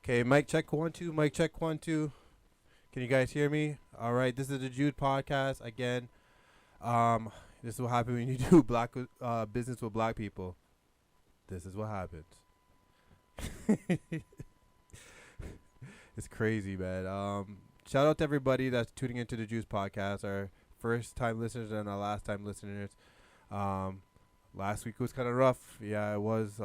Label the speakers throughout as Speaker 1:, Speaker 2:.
Speaker 1: Okay, mic check 1 2, mic check 1 2. Can you guys hear me? All right, this is the Jude podcast again. Um, this is what happens when you do black business with black people. This is what happens. It's crazy, man. Shout out to everybody that's tuning into the Juice podcast. Our first time listeners and our last time listeners. Last week was kind of rough. Yeah, it was.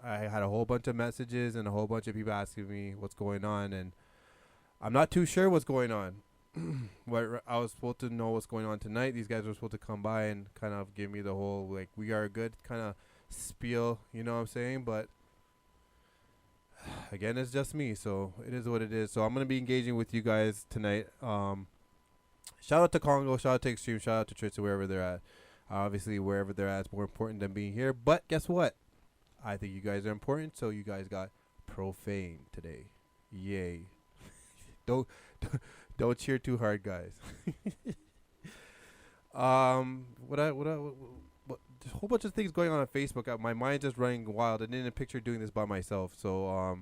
Speaker 1: I had a whole bunch of messages and a whole bunch of people asking me what's going on, and I'm not too sure what's going on. I was supposed to know what's going on tonight. These guys were supposed to come by and kind of give me the whole like we are good kind of spiel. You know what I'm saying? But again, it's just me, so it is what it is. So I'm gonna be engaging with you guys tonight. Shout out to Congo, shout out to Extreme, shout out to Tristan wherever they're at. Obviously, wherever they're at is more important than being here. But guess what? I think you guys are important, so you guys got profane today. Yay! don't don't cheer too hard, guys. What there's a whole bunch of things going on Facebook. My mind's just running wild. I didn't picture doing this by myself. So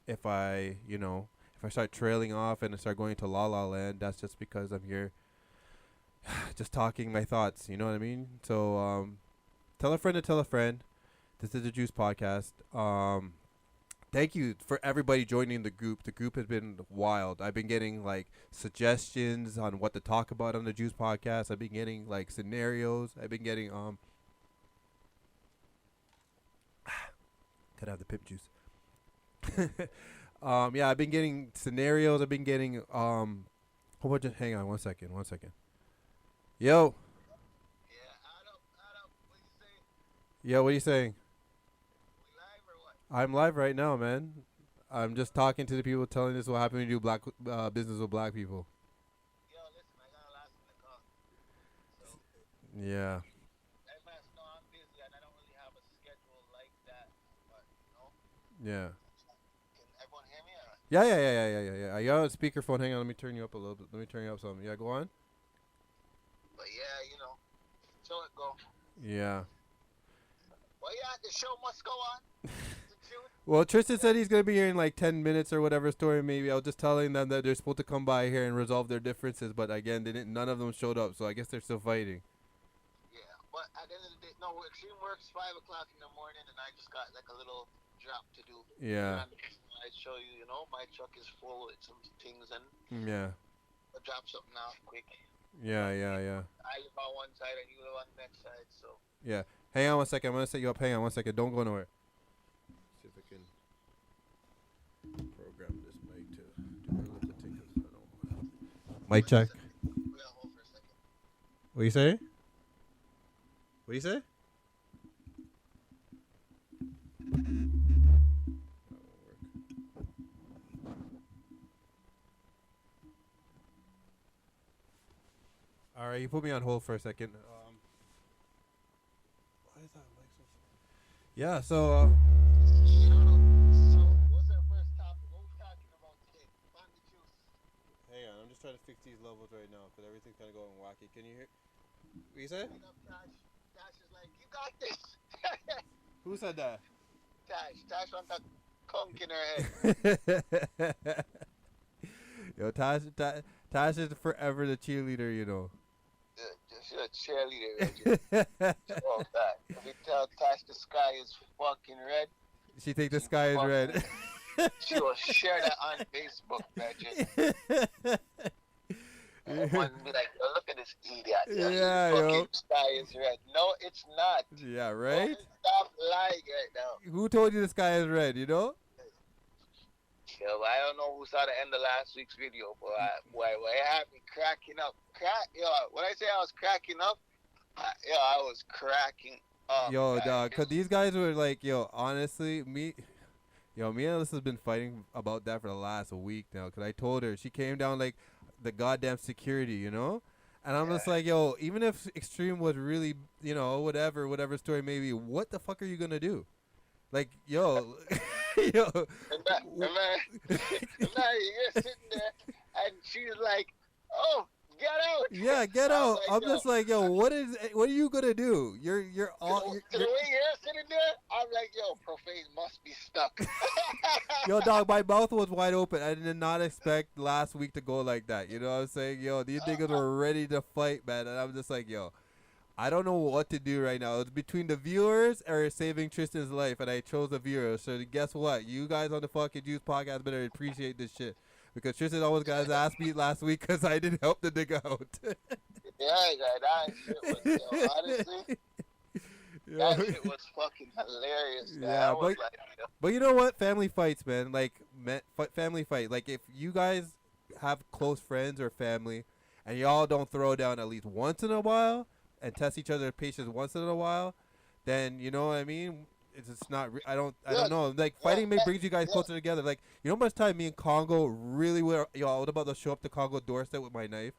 Speaker 1: if I start trailing off and I start going to La La Land, that's just because I'm here, just talking my thoughts. You know what I mean? So tell a friend to tell a friend. This is the Juice podcast. Thank you for everybody joining the group. The group has been wild. I've been getting like suggestions on what to talk about on the Juice podcast. I've been getting like scenarios. I've been getting could have the pimp juice. Yeah, I've been getting scenarios. I've been getting whole bunch of. Hang on, one second. Yo.
Speaker 2: Yeah, Adam, what you saying?
Speaker 1: Yo, what are you saying?
Speaker 2: We live or what?
Speaker 1: I'm live right now, man. I'm just talking to the people, telling us what happened when you do black business with black people.
Speaker 2: Yo, listen, I got a last minute call. So,
Speaker 1: Yeah.
Speaker 2: everybody know I'm busy and I don't really have a schedule like that. But,
Speaker 1: Yeah.
Speaker 2: can everyone hear me? Or?
Speaker 1: Yeah. You got a speakerphone. Hang on, let me turn you up a little bit. Let me turn you up some. Yeah, go on.
Speaker 2: But yeah, show it go.
Speaker 1: Yeah.
Speaker 2: Well, yeah, the show must go on. The truth.
Speaker 1: Well, Tristan said he's gonna be here in like 10 minutes or whatever story. Maybe I was just telling them that they're supposed to come by here and resolve their differences, but again, none of them showed up. So I guess they're still fighting.
Speaker 2: Yeah, but at the end of the day, no, Extreme works 5 o'clock in the morning and I just got like a little drop to do.
Speaker 1: Yeah.
Speaker 2: And I show you, my truck is full with some things and
Speaker 1: Yeah.
Speaker 2: I'll drop something off quick.
Speaker 1: Yeah.
Speaker 2: I live on one side and you live on the next side, so.
Speaker 1: Yeah. Hang on one second. I'm gonna set you up. Hang on one second. Don't go nowhere. See if I can program this mic to do a little thing. Mic check.
Speaker 2: We gotta hold for a second.
Speaker 1: What you say? What you say? All right, you put me on hold for a second. Why is that mic so? Yeah, so.
Speaker 2: So, what's our first topic? What we talking about today? Find the juice.
Speaker 1: Hang on, I'm just trying to fix these levels right now because everything's kind of going wacky. Can you hear? What you say?
Speaker 2: Bring up Tash. Tash is like, you got this.
Speaker 1: Who said that?
Speaker 2: Tash wants that conk in her head.
Speaker 1: Yo, Tash is forever the cheerleader, you know.
Speaker 2: She's a cheerleader, Reggie. Oh, that. If you tell Tash the sky is fucking red,
Speaker 1: She think the sky is red.
Speaker 2: she will share that on Facebook, Reggie. Everyone be like, yo, look at this idiot.
Speaker 1: Yeah,
Speaker 2: fucking
Speaker 1: yo.
Speaker 2: sky is red. No, it's not.
Speaker 1: Yeah, right?
Speaker 2: Stop lying right now.
Speaker 1: Who told you the sky is red, you know?
Speaker 2: Yo, I don't know who saw the end of last week's video, but it had me cracking up. When I say I was cracking up, I was cracking up.
Speaker 1: Yo,
Speaker 2: guys.
Speaker 1: dog, because these guys were like, honestly, me and Alyssa's been fighting about that for the last week now because I told her. She came down like the goddamn security, you know? And I'm just like, yo, even if Extreme was really, whatever story may be, what the fuck are you going to do? Like, yo, yo.
Speaker 2: Remember, you're sitting there, and she's like, oh, get out.
Speaker 1: Yeah, get
Speaker 2: I'm
Speaker 1: out.
Speaker 2: like,
Speaker 1: I'm
Speaker 2: yo,
Speaker 1: just like, yo, what are you gonna do? You're
Speaker 2: to
Speaker 1: all
Speaker 2: the way you're sitting there, I'm like, yo, Profane must be stuck.
Speaker 1: yo, dog. My mouth was wide open. I did not expect last week to go like that. You know what I'm saying? Yo, these niggas were ready to fight, man, and I'm just like, yo, I don't know what to do right now. It's between the viewers or saving Tristan's life, and I chose the viewers. So guess what? You guys on the fucking Juice podcast better appreciate this shit. Because Tristan always got his ass beat last week because I didn't help the nigga out.
Speaker 2: Yeah, that shit was, yo, honestly,
Speaker 1: Yo.
Speaker 2: that shit was fucking hilarious. Man.
Speaker 1: Yeah,
Speaker 2: I was like, yo,
Speaker 1: but you know what? Family fights, man. Like, family fight. Like, if you guys have close friends or family and y'all don't throw down at least once in a while and test each other's patience once in a while, then, you know what I mean? It's just not. I don't know. Like, fighting brings you guys closer together. Like, you know how much time me and Congo really were. Yo, I was about to show up to Congo doorstep with my knife.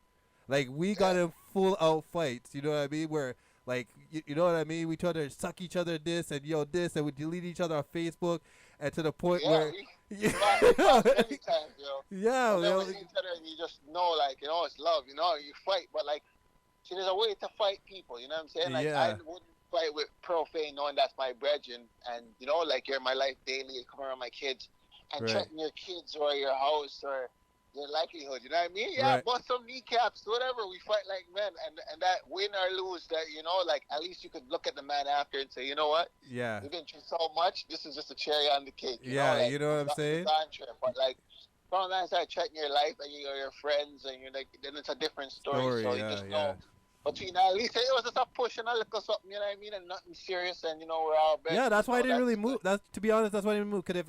Speaker 1: Like, we got in full out fights. You know what I mean? Where, like, you know what I mean? We try to suck each other this and this, and we delete each other on Facebook, and to the point where.
Speaker 2: We fought many times, yo.
Speaker 1: Yeah,
Speaker 2: and then we see each other and you just know, like, you know, it's love, you know, you fight, but, like, see, there's a way to fight people, you know what I'm saying? Like, I wouldn't fight with Profane knowing that's my brethren, and, you know, like, you're in my life daily, you come around my kids, and threaten your kids or your house or your livelihood, you know what I mean? Yeah, bust some kneecaps, whatever, we fight like men, and that win or lose, that, you know, like, at least you could look at the man after and say, you know what?
Speaker 1: Yeah.
Speaker 2: We've been through so much, this is just a cherry on the cake, you know? Like,
Speaker 1: you know what I'm saying?
Speaker 2: But, like, sometimes start threatening your life and your friends, and you're like, then it's a different story. So you just know. Between at least it was just a push and a little something, you know what I mean, and nothing serious, and you know we're all better.
Speaker 1: Yeah, that's why I didn't really move. That's, to be honest, that's why I didn't move. Cause if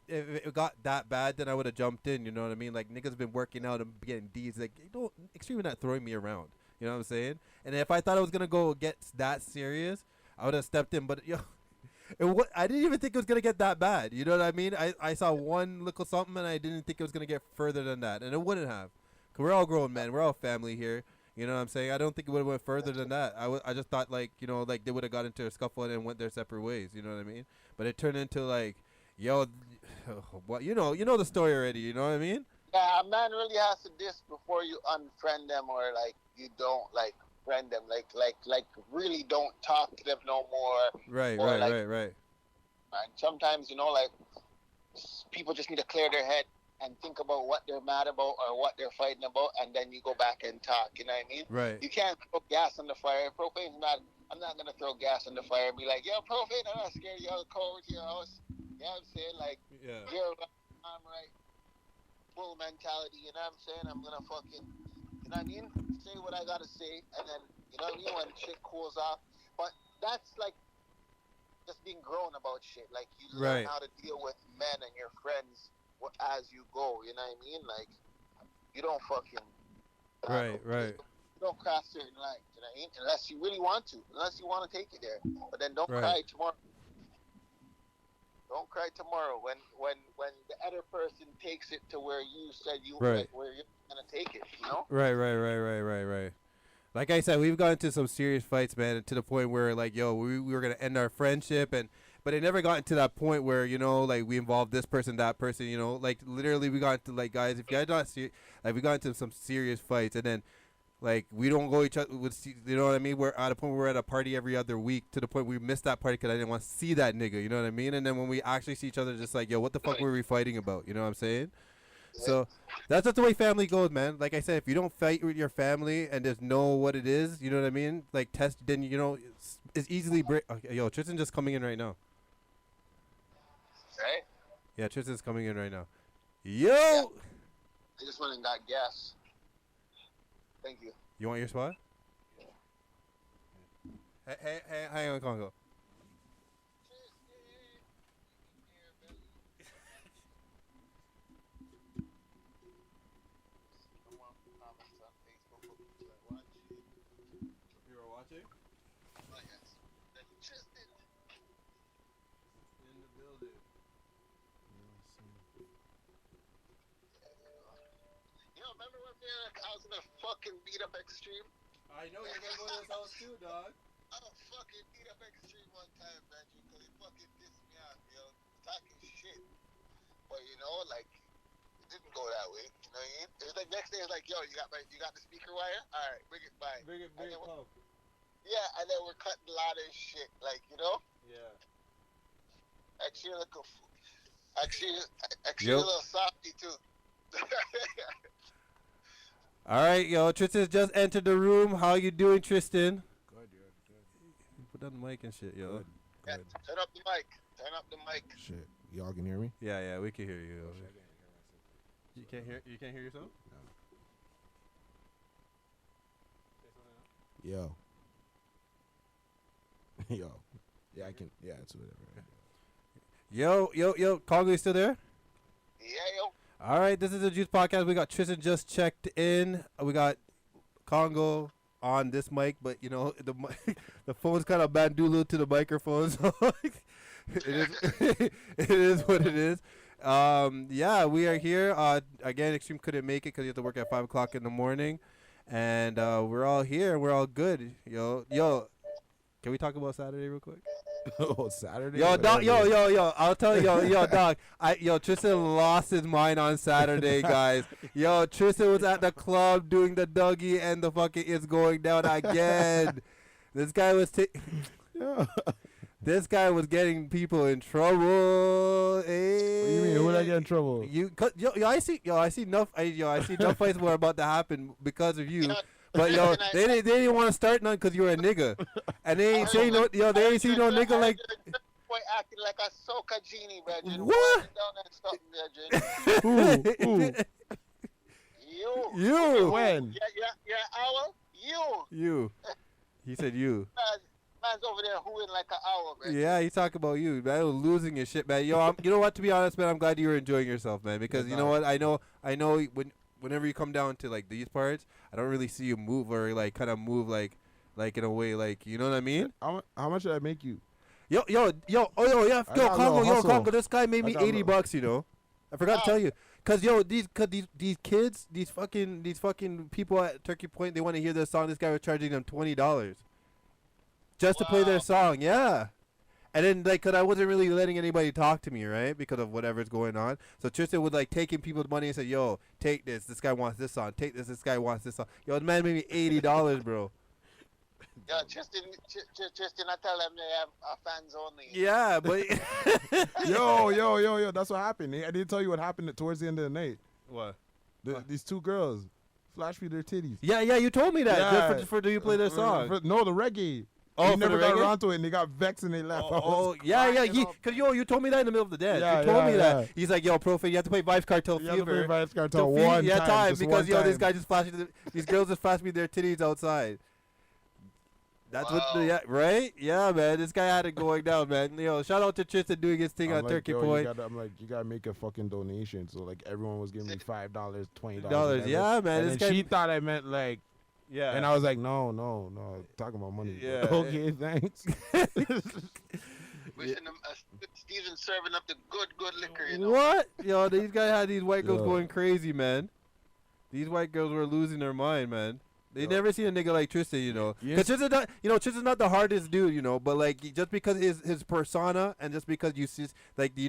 Speaker 1: it got that bad, then I would have jumped in. You know what I mean? Like, niggas been working out and getting D's. Like, don't extremely not throwing me around. You know what I'm saying? And if I thought it was gonna go get that serious, I would have stepped in. But yo, I didn't even think it was gonna get that bad. You know what I mean? I saw one little something, and I didn't think it was gonna get further than that, and it wouldn't have. Cause we're all grown men. We're all family here. You know what I'm saying? I don't think it would have went further than that. I just thought, like, you know, like, they would have got into a scuffle and went their separate ways. You know what I mean? But it turned into, like, yo, what, you know the story already. You know what I mean?
Speaker 2: Yeah, a man really has to diss before you unfriend them, or, like, you don't, like, friend them. Like really don't talk to them no more.
Speaker 1: Right.
Speaker 2: And sometimes, you know, like, people just need to clear their head and think about what they're mad about or what they're fighting about, and then you go back and talk, you know what I mean?
Speaker 1: Right.
Speaker 2: You can't throw gas on the fire. Profane's not, I'm not going to throw gas on the fire and be like, yo, Profane, I'm not scared of you. I'll come over to your house. You know what I'm saying? Like, you're I'm right. Full mentality, you know what I'm saying? I'm going to fucking, you know what I mean? Say what I got to say, and then, you know what I mean? When shit cools off. But that's like just being grown about shit. Like, you learn how to deal with men and your friends as you go, you know what I mean? Like, you don't fucking
Speaker 1: right.
Speaker 2: You don't cross certain lines, you know what I mean? Unless you really want to, unless you want to take it there. But then don't cry tomorrow. Don't cry tomorrow when the other person takes it to where you said you where you're gonna take it, you know?
Speaker 1: Right. Like I said, we've gotten into some serious fights, man, to the point where, like, yo, we were gonna end our friendship, but it never got to that point where, you know, like, we involved this person, that person, you know, like, literally we got into, like, guys, if you guys not like, we got into some serious fights, and then, like, we don't go each other with, you know what I mean? We're at a point where we're at a party every other week, to the point we missed that party because I didn't want to see that nigga, you know what I mean? And then when we actually see each other, just like, yo, what the fuck were we fighting about? You know what I'm saying? So that's just the way family goes, man. Like I said, if you don't fight with your family and just know what it is, you know what I mean? Like, test, then, you know, it's easily okay, yo, Tristan just coming in right now.
Speaker 2: Right?
Speaker 1: Yeah, Tristan's coming in right now. Yo!
Speaker 2: Yeah. I just went and got gas. Thank you.
Speaker 1: You want your spot? Hey, hang on, Congo. You were watching?
Speaker 2: Oh, yes. Tristan.
Speaker 1: In the building.
Speaker 2: Yo, remember when I was in a fucking beat up extreme?
Speaker 1: I know you're gonna go to his house too, dog.
Speaker 2: I fucking beat up extreme one time, Benji, because he fucking pissed me off, yo. Talking shit. But you know, like, it didn't go that way. know what I mean? It's like next day, it's like, yo, you got the speaker wire? All right, bring it by.
Speaker 1: Bring it home.
Speaker 2: Yeah, and then we're cutting ladder shit, like, you know?
Speaker 1: Yeah.
Speaker 2: Actually, like actually,
Speaker 1: Yep.
Speaker 2: a little softy too.
Speaker 1: All right, yo, Tristan just entered the room. How you doing, Tristan?
Speaker 3: Good.
Speaker 1: Put on the mic and shit, yo.
Speaker 3: Good.
Speaker 2: Yeah, turn up the mic. Turn up the mic.
Speaker 3: Shit. Y'all can hear me?
Speaker 1: Yeah, we can hear you.
Speaker 3: Oh, shit, I can't hear myself.
Speaker 1: You can't hear yourself?
Speaker 3: No. Yo. Yeah, I can. Yeah, it's whatever.
Speaker 1: Yo, Congo, you still there?
Speaker 2: Yeah, yo.
Speaker 1: All right, this is the Juice Podcast. We got Tristan just checked in. We got Congo on this mic, but you know the phone's kind of bandulu to the microphone, so it is what it is. Yeah, we are here. Again, Extreme couldn't make it because he had to work at 5 o'clock in the morning, and we're all here. We're all good. Yo, can we talk about Saturday real quick?
Speaker 3: Oh, Saturday?
Speaker 1: Yo, dog, yo, I'll tell you, yo, dog. Tristan lost his mind on Saturday, guys. Yo, Tristan was at the club doing the Dougie, and the fucking it's going down again. This guy was
Speaker 3: Yeah.
Speaker 1: this guy was getting people in trouble. Hey.
Speaker 3: What do you mean? Who did I get in trouble?
Speaker 1: I see enough. I see enough fights were about to happen because of you. But yo, they didn't want to start none because you were a nigga, and they ain't saying no. Yo, they ain't seen no nigga like.
Speaker 2: Boy acting like a soca genie, bro.
Speaker 1: What?
Speaker 3: Who?
Speaker 1: You.
Speaker 3: When?
Speaker 2: Yeah, owl.
Speaker 1: You. He said you.
Speaker 2: Man's over there hooing like an owl, man.
Speaker 1: Yeah, he's talking about you, man. I was losing your shit, man. Yo, you know what? To be honest, man, I'm glad you were enjoying yourself, man. Because you know what? I know. Whenever you come down to like these parts, I don't really see you move or like kind of move like in a way like, you know what I mean?
Speaker 3: How much did I make you?
Speaker 1: Yo, Congo, this guy made me $80, you know. I forgot to tell you. Cause these kids, these fucking people at Turkey Point, they want to hear this song. This guy was charging them $20 just to play their song. Yeah. And then, like, cause I wasn't really letting anybody talk to me, right? Because of whatever's going on. So Tristan would, like, taking people's money and say, yo, take this. This guy wants this song. Take this. This guy wants this song. Yo, the man made me $80, bro.
Speaker 2: Yo, Tristan, I tell them they have fans only.
Speaker 1: Yeah, but...
Speaker 3: Yo. That's what happened. I didn't tell you what happened towards the end of the night.
Speaker 1: What?
Speaker 3: These two girls flashed me their titties.
Speaker 1: Yeah, you told me that.
Speaker 3: Yeah.
Speaker 1: Just for do you play their song?
Speaker 3: No, the reggae.
Speaker 1: Oh,
Speaker 3: he never got
Speaker 1: reggae?
Speaker 3: around to it, and they got vexed and they left.
Speaker 1: Yeah. Cause you told me that in the middle of the dance.
Speaker 3: Yeah,
Speaker 1: you told me that.
Speaker 3: yeah.
Speaker 1: He's like, yo, Profit, you have to play Vibes Cartel
Speaker 3: You
Speaker 1: Fever.
Speaker 3: have to play Vibes Cartel
Speaker 1: to
Speaker 3: one
Speaker 1: yeah,
Speaker 3: time.
Speaker 1: because
Speaker 3: one
Speaker 1: this
Speaker 3: time.
Speaker 1: guy just flashed these girls just flashed me their titties outside. That's what, right? Yeah, man. This guy had it going down, man. Yo, shout out to Tristan doing his thing on Turkey Point.
Speaker 3: You gotta make a fucking donation. So like everyone was giving me $5, $20.
Speaker 1: Yeah, man.
Speaker 3: And
Speaker 1: this
Speaker 3: then
Speaker 1: guy,
Speaker 3: she thought I meant like,
Speaker 1: yeah.
Speaker 3: and I was like, no, talking about money.
Speaker 1: Yeah.
Speaker 3: Okay, thanks.
Speaker 2: Wishing them Steven serving up the good liquor, you know.
Speaker 1: What? Yo, these guys had these white girls
Speaker 3: Yo.
Speaker 1: going crazy, man. These white girls were losing their mind, man. They never seen a nigga like Tristan, you know. Because Tristan's not, Tristan's not the hardest dude, you know. But like, just because his persona and just because you see, like, they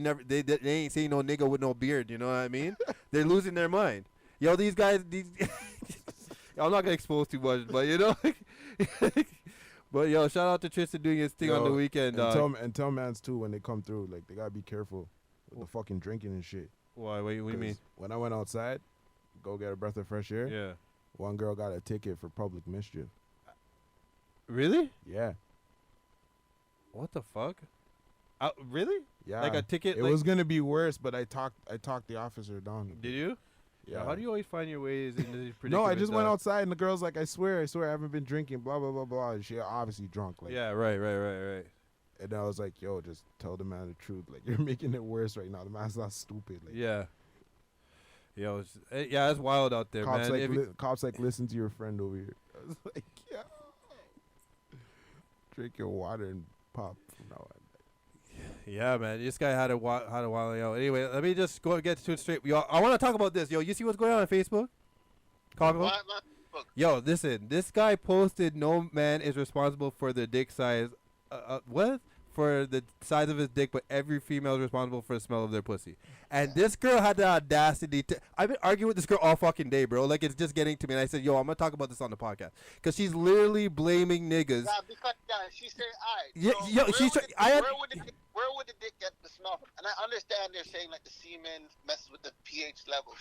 Speaker 1: ain't seen no nigga with no beard, you know what I mean? They're losing their mind. Yo, these guys, I'm not gonna expose too much, but you know. But yo, shout out to Tristan doing his thing on the weekend.
Speaker 3: And tell mans too when they come through, like they gotta be careful with the fucking drinking and shit.
Speaker 1: Why? What do you mean?
Speaker 3: When I went outside, go get a breath of fresh air.
Speaker 1: Yeah.
Speaker 3: One girl got a ticket for public mischief.
Speaker 1: Really?
Speaker 3: Yeah.
Speaker 1: What the fuck? Really?
Speaker 3: Yeah.
Speaker 1: Like a ticket?
Speaker 3: It was gonna be worse, but I talked the officer down.
Speaker 1: Did you?
Speaker 3: Yeah.
Speaker 1: How do you always find your ways into these predicaments?
Speaker 3: No, I just went outside and the girl's like, I swear I haven't been drinking, blah, blah, blah, blah. And she obviously drunk. Like,
Speaker 1: yeah, right.
Speaker 3: And I was like, yo, just tell the man the truth. Like, you're making it worse right now. The man's not stupid. Like,
Speaker 1: yeah. Yo, it's wild out there,
Speaker 3: cops
Speaker 1: man.
Speaker 3: Cops like, listen to your friend over here. I was like, yeah. Drink your water and pop from now on.
Speaker 1: Yeah, man. This guy had a while out. Anyway, let me just get to it straight. Yo, I want to talk about this. Yo, you see what's going on Facebook? Congo? Yo, listen. This guy posted no man is responsible for the dick size. What? for the size of his dick, but every female is responsible for the smell of their pussy. And this girl had the audacity to. I've been arguing with this girl all fucking day, bro. Like, it's just getting to me. And I said, yo, I'm gonna talk about this on the podcast because she's literally blaming niggas.
Speaker 2: Yeah, because she said, all right.
Speaker 1: Yeah,
Speaker 2: so
Speaker 1: yo, she's.
Speaker 2: where would the dick get the smell from? And I understand they're saying like the semen messes with the pH levels,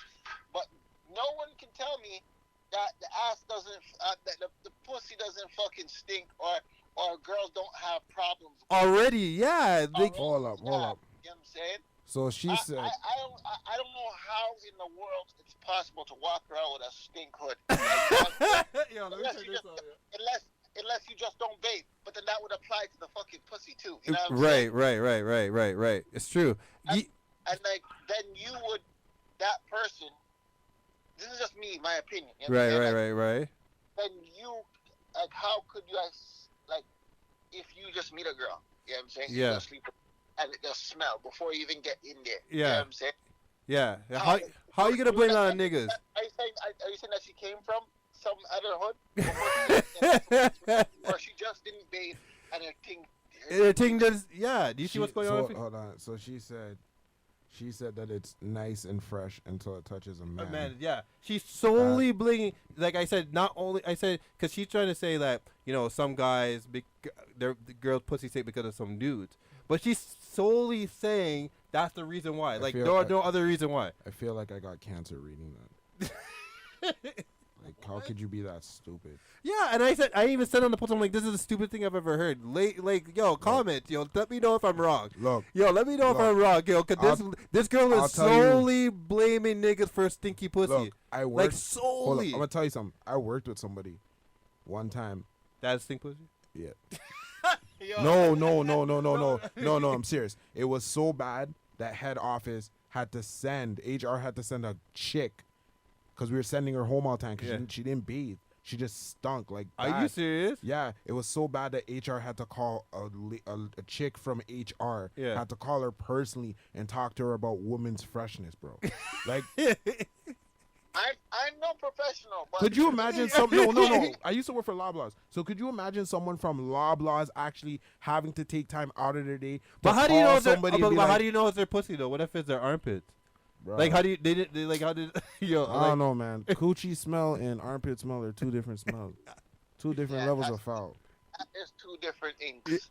Speaker 2: but no one can tell me that the ass doesn't, that the pussy doesn't fucking stink, or girls don't have problems.
Speaker 1: Already, yeah.
Speaker 3: Hold up.
Speaker 2: You know what I'm saying?
Speaker 3: So she said,
Speaker 2: I don't know how in the world it's possible to walk around with a stink hood.
Speaker 1: Yo, let me check this out,
Speaker 2: Unless you just don't bathe, but then that would apply to the fucking pussy too. You know what I'm saying?
Speaker 1: Right. It's true.
Speaker 2: And like then you would, that person. This is just me, my opinion. You know
Speaker 1: Right.
Speaker 2: Then you, like, how could you guys, like, if you just meet a girl, you know what I'm saying?
Speaker 1: Yeah.
Speaker 2: You just sleep and it just smell before you even get in there.
Speaker 1: Yeah.
Speaker 2: You know what I'm saying?
Speaker 1: Yeah. How you gonna blame it on niggas?
Speaker 2: Are you saying that she came from some other hood? Or she just didn't bathe and her thing
Speaker 1: does. Yeah. Do you see what's going on?
Speaker 3: Hold on. So she said that it's nice and fresh until it touches a man.
Speaker 1: Yeah. She's solely blaming. Like I said, not only I said because she's trying to say that some guys the girls pussy sick because of some dudes, but she's solely saying that's the reason why. Like no other reason why.
Speaker 3: I feel like I got cancer reading that. Like, how could you be that stupid?
Speaker 1: Yeah, and I even said on the post, I'm like, this is the stupidest thing I've ever heard. Comment, let me know if I'm wrong. Let me know if I'm wrong, cause this girl is solely blaming niggas for stinky pussy.
Speaker 3: Look, I worked,
Speaker 1: solely.
Speaker 3: Hold up, I'm gonna tell you something. I worked with somebody one time.
Speaker 1: That stink pussy?
Speaker 3: Yeah. No. I'm serious. It was so bad that head office had to send a chick. Because we were sending her home all the time because she didn't bathe. She just stunk like bad.
Speaker 1: Are you serious?
Speaker 3: Yeah. It was so bad that HR had to call a chick from HR.
Speaker 1: Yeah.
Speaker 3: Had to call her personally and talk to her about women's freshness, bro. Like,
Speaker 2: I'm no professional. But
Speaker 3: could you imagine No. I used to work for Loblaws. So could you imagine someone from Loblaws actually having to take time out of their day
Speaker 1: But how do you know how do
Speaker 3: you
Speaker 1: you know it's their pussy though? What if it's their armpits?
Speaker 3: Bro.
Speaker 1: Like how do you how did
Speaker 3: I don't know, man. Coochie smell and armpit smell are two different smells. Two different levels of foul.
Speaker 2: There's two different inks.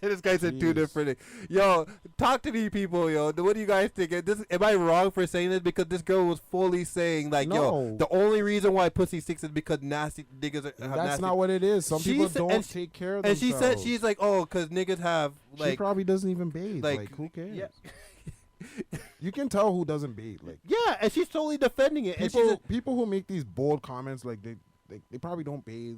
Speaker 1: This guy said two different inks. Yo, talk to me, people. Yo, what do you guys think? Am I wrong for saying this? Because this girl was fully saying like, yo, the only reason why pussy sticks is because nasty niggas have
Speaker 3: That's
Speaker 1: nasty.
Speaker 3: not what it is. Some people don't take care of themselves.
Speaker 1: And she said she's like, oh, because niggas have like.
Speaker 3: She probably doesn't even bathe. Like who cares?
Speaker 1: Yeah.
Speaker 3: You can tell who doesn't bathe. Like
Speaker 1: and she's totally defending it.
Speaker 3: People who make these bold comments like they probably don't bathe.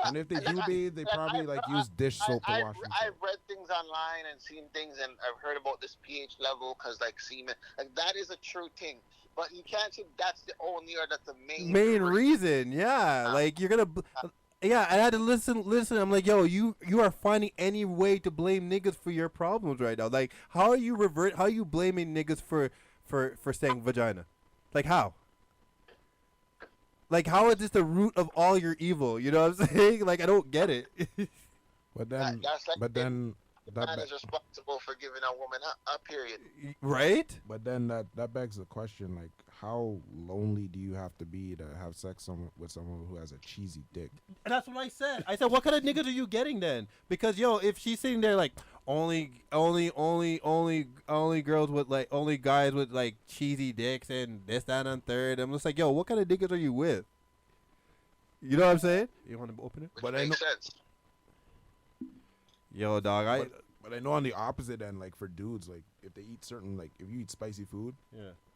Speaker 3: And if they do bathe, they probably use dish soap to wash themselves.
Speaker 2: I've read things online and seen things, and I've heard about this pH level because like semen, like that is a true thing. But you can't say that's the only or that's the main
Speaker 1: reason. Yeah, like you're gonna. Yeah, I had to listen. I'm like, yo, you are finding any way to blame niggas for your problems right now. Like, how are you blaming niggas for saying vagina? Like, how? Like, how is this the root of all your evil? You know what I'm saying? Like, I don't get it.
Speaker 3: But then,
Speaker 2: the man is responsible for giving a woman a period.
Speaker 1: Right?
Speaker 3: But then that begs the question, like, how lonely do you have to be to have sex with someone who has a cheesy dick?
Speaker 1: And that's what I said. I said, what kind of niggas are you getting then? Because if she's sitting there like only girls with like only guys with like cheesy dicks and this, that, and third, I'm just like, yo, what kind of niggas are you with? You know what I'm saying? You want to open it?
Speaker 2: Which makes sense.
Speaker 1: Yo, dog,
Speaker 3: but I know on the opposite end, like for dudes, like if they eat certain, like if you eat spicy food,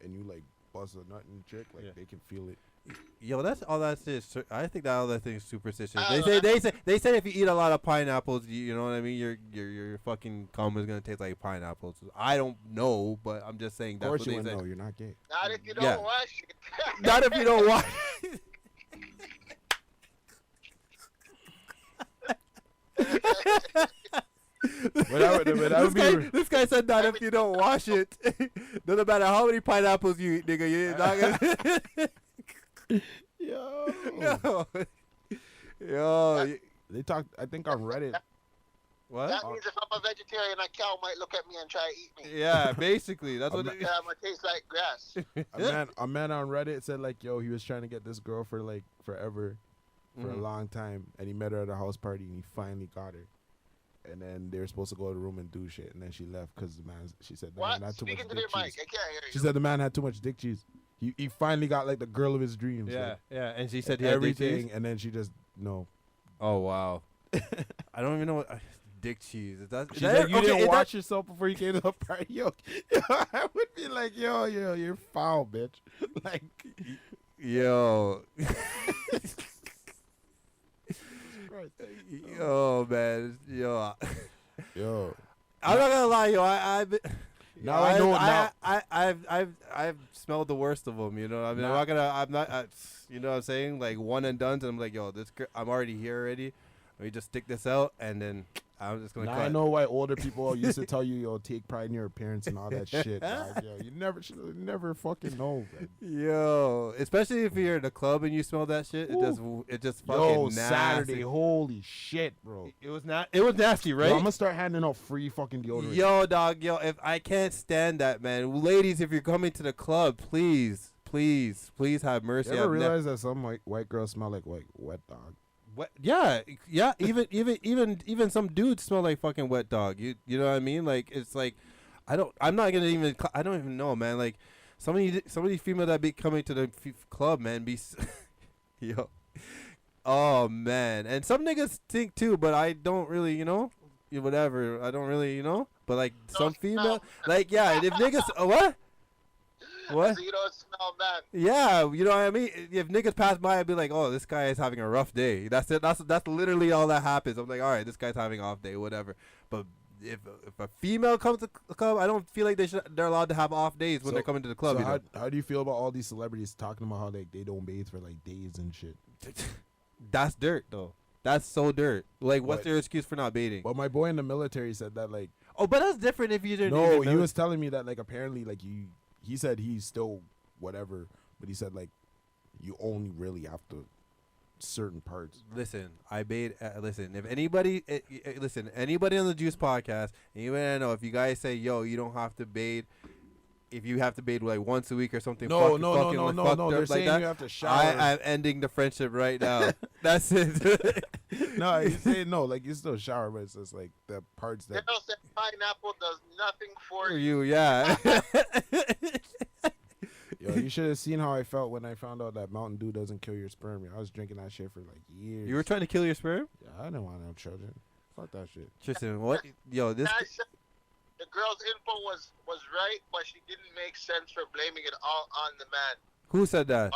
Speaker 3: and you like bust a nut in the chick, like they can feel it.
Speaker 1: Yo, that's all that is. I think that all that thing is superstitious. They say if you eat a lot of pineapples, you know what I mean. Your fucking cum is gonna taste like pineapples. I don't know, but I'm just saying that's what they say.
Speaker 3: No, you're not gay.
Speaker 2: Not if you don't wash it.
Speaker 1: Not if you don't wash it. This guy said that if you don't wash it, doesn't matter how many pineapples you eat, nigga, you're not gonna. Yo.
Speaker 3: They talked. I think on Reddit.
Speaker 1: What?
Speaker 2: That means if I'm a vegetarian, a cow might look at me and try to eat me.
Speaker 1: Yeah, basically. That's what.
Speaker 2: I'm gonna taste like grass.
Speaker 3: A man on Reddit said like, yo, he was trying to get this girl for like forever, for a long time, and he met her at a house party, and he finally got her. And then they were supposed to go to the room and do shit, and then she left because the man. She said the man had too much
Speaker 2: Speaking to
Speaker 3: dick
Speaker 2: their
Speaker 3: cheese.
Speaker 2: mic, I can't hear you.
Speaker 3: She said the man had too much dick cheese. He finally got like the girl of his dreams.
Speaker 1: Yeah,
Speaker 3: like,
Speaker 1: yeah. And she said he had dick
Speaker 3: everything,
Speaker 1: cheese?
Speaker 3: and then she just no.
Speaker 1: Oh wow. I don't even know what dick cheese. Is that?
Speaker 3: She's like, you didn't watch yourself before you came to the party. Yo, I would be like, yo, you're foul, bitch. Like,
Speaker 1: Yo. Yo, man. Yo.
Speaker 3: yo.
Speaker 1: I'm not gonna lie, yo. I've smelled the worst of them. You know, I mean, I'm not. You know what I'm saying? Like one and done, and I'm like, yo, I'm already here already. Let me just stick this out, and then I'm just gonna.
Speaker 3: Now
Speaker 1: cut.
Speaker 3: I know why older people used to tell you, yo, take pride in your appearance and all that shit. Dog. Yo, you never fucking know, man.
Speaker 1: Yo, especially if you're in a club and you smell that shit, it just fucking
Speaker 3: Yo,
Speaker 1: nasty.
Speaker 3: Saturday, holy shit, bro.
Speaker 1: It was nasty, right?
Speaker 3: Yo, I'm gonna start handing out free fucking deodorant.
Speaker 1: Yo, dog, if I can't stand that, man. Ladies, if you're coming to the club, please have mercy.
Speaker 3: You ever realize that some white girls smell like wet dog?
Speaker 1: What? Yeah. Even some dudes smell like fucking wet dog. You know what I mean? Like it's like, I don't even know, man. Like some of these female that be coming to the club, man, be yo, oh man, and some niggas think too, but I don't really, whatever. I don't really, but like some female, like yeah, and if niggas, what? What?
Speaker 2: So you don't smell bad.
Speaker 1: Yeah, you know what I mean? If niggas pass by, I'd be like, oh, this guy is having a rough day. That's it. That's literally all that happens. I'm like, all right, this guy's having an off day, whatever. But if a female comes to the club, I don't feel like they're allowed to have off days when they're coming to the club.
Speaker 3: So how do you feel about all these celebrities talking about how they don't bathe for like days and shit?
Speaker 1: That's dirt, though. That's so dirt. Like, what's their excuse for not bathing?
Speaker 3: Well, my boy in the military said that like.
Speaker 1: Oh, but that's different if you didn't.
Speaker 3: No, he was telling me that like apparently like he said he's still whatever, but he said like you only really have to certain parts.
Speaker 1: Listen, I bathe. Listen, if anybody, anybody on the Juice podcast, and even I know if you guys say, yo, you don't have to bathe. If you have to bathe like once a week or something,
Speaker 3: no. They're
Speaker 1: like
Speaker 3: saying
Speaker 1: that,
Speaker 3: you have to shower.
Speaker 1: I'm ending the friendship right now. That's it.
Speaker 3: No, he's saying no. Like you still shower, but it's just like the parts that.
Speaker 2: They don't say pineapple does nothing for
Speaker 1: you. Yeah.
Speaker 3: Yo, you should have seen how I felt when I found out that Mountain Dew doesn't kill your sperm. I was drinking that shit for like years.
Speaker 1: You were trying to kill your sperm?
Speaker 3: Yeah, I didn't want to have children. Fuck that shit.
Speaker 1: Tristan, what? Yo, this.
Speaker 2: The girl's info was right, but she didn't make sense for blaming it all on the man.
Speaker 1: Who said that?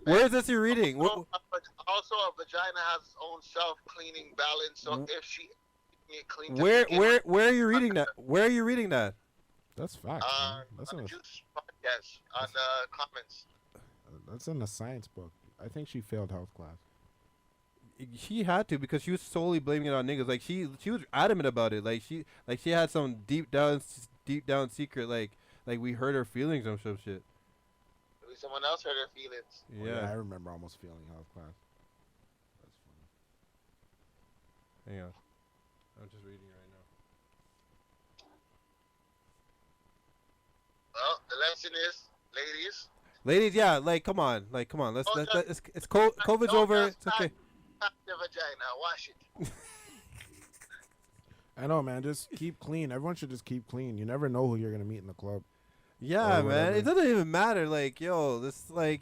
Speaker 1: Where is this you're reading?
Speaker 2: Also, a vagina has its own self-cleaning balance, so if she cleans
Speaker 1: where are you reading that? Where are you reading that?
Speaker 3: That's fact. That's
Speaker 2: on the Juice podcast on the comments.
Speaker 3: That's in the science book. I think she failed health class.
Speaker 1: She had to because she was solely blaming it on niggas. Like she was adamant about it. Like she had some deep down secret. Like we hurt her feelings or some shit.
Speaker 2: Maybe someone else hurt her feelings.
Speaker 3: Yeah, I remember almost failing health class. That's funny.
Speaker 1: Hang on, I'm just reading it right now.
Speaker 2: Well, the lesson is,
Speaker 1: ladies, yeah, like come on, let's it's COVID's over. It's okay.
Speaker 2: The vagina, wash it.
Speaker 3: I know, man. Just keep clean. Everyone should just keep clean. You never know who you're gonna meet in the club.
Speaker 1: Yeah, man. It doesn't even matter. Like, yo, this like,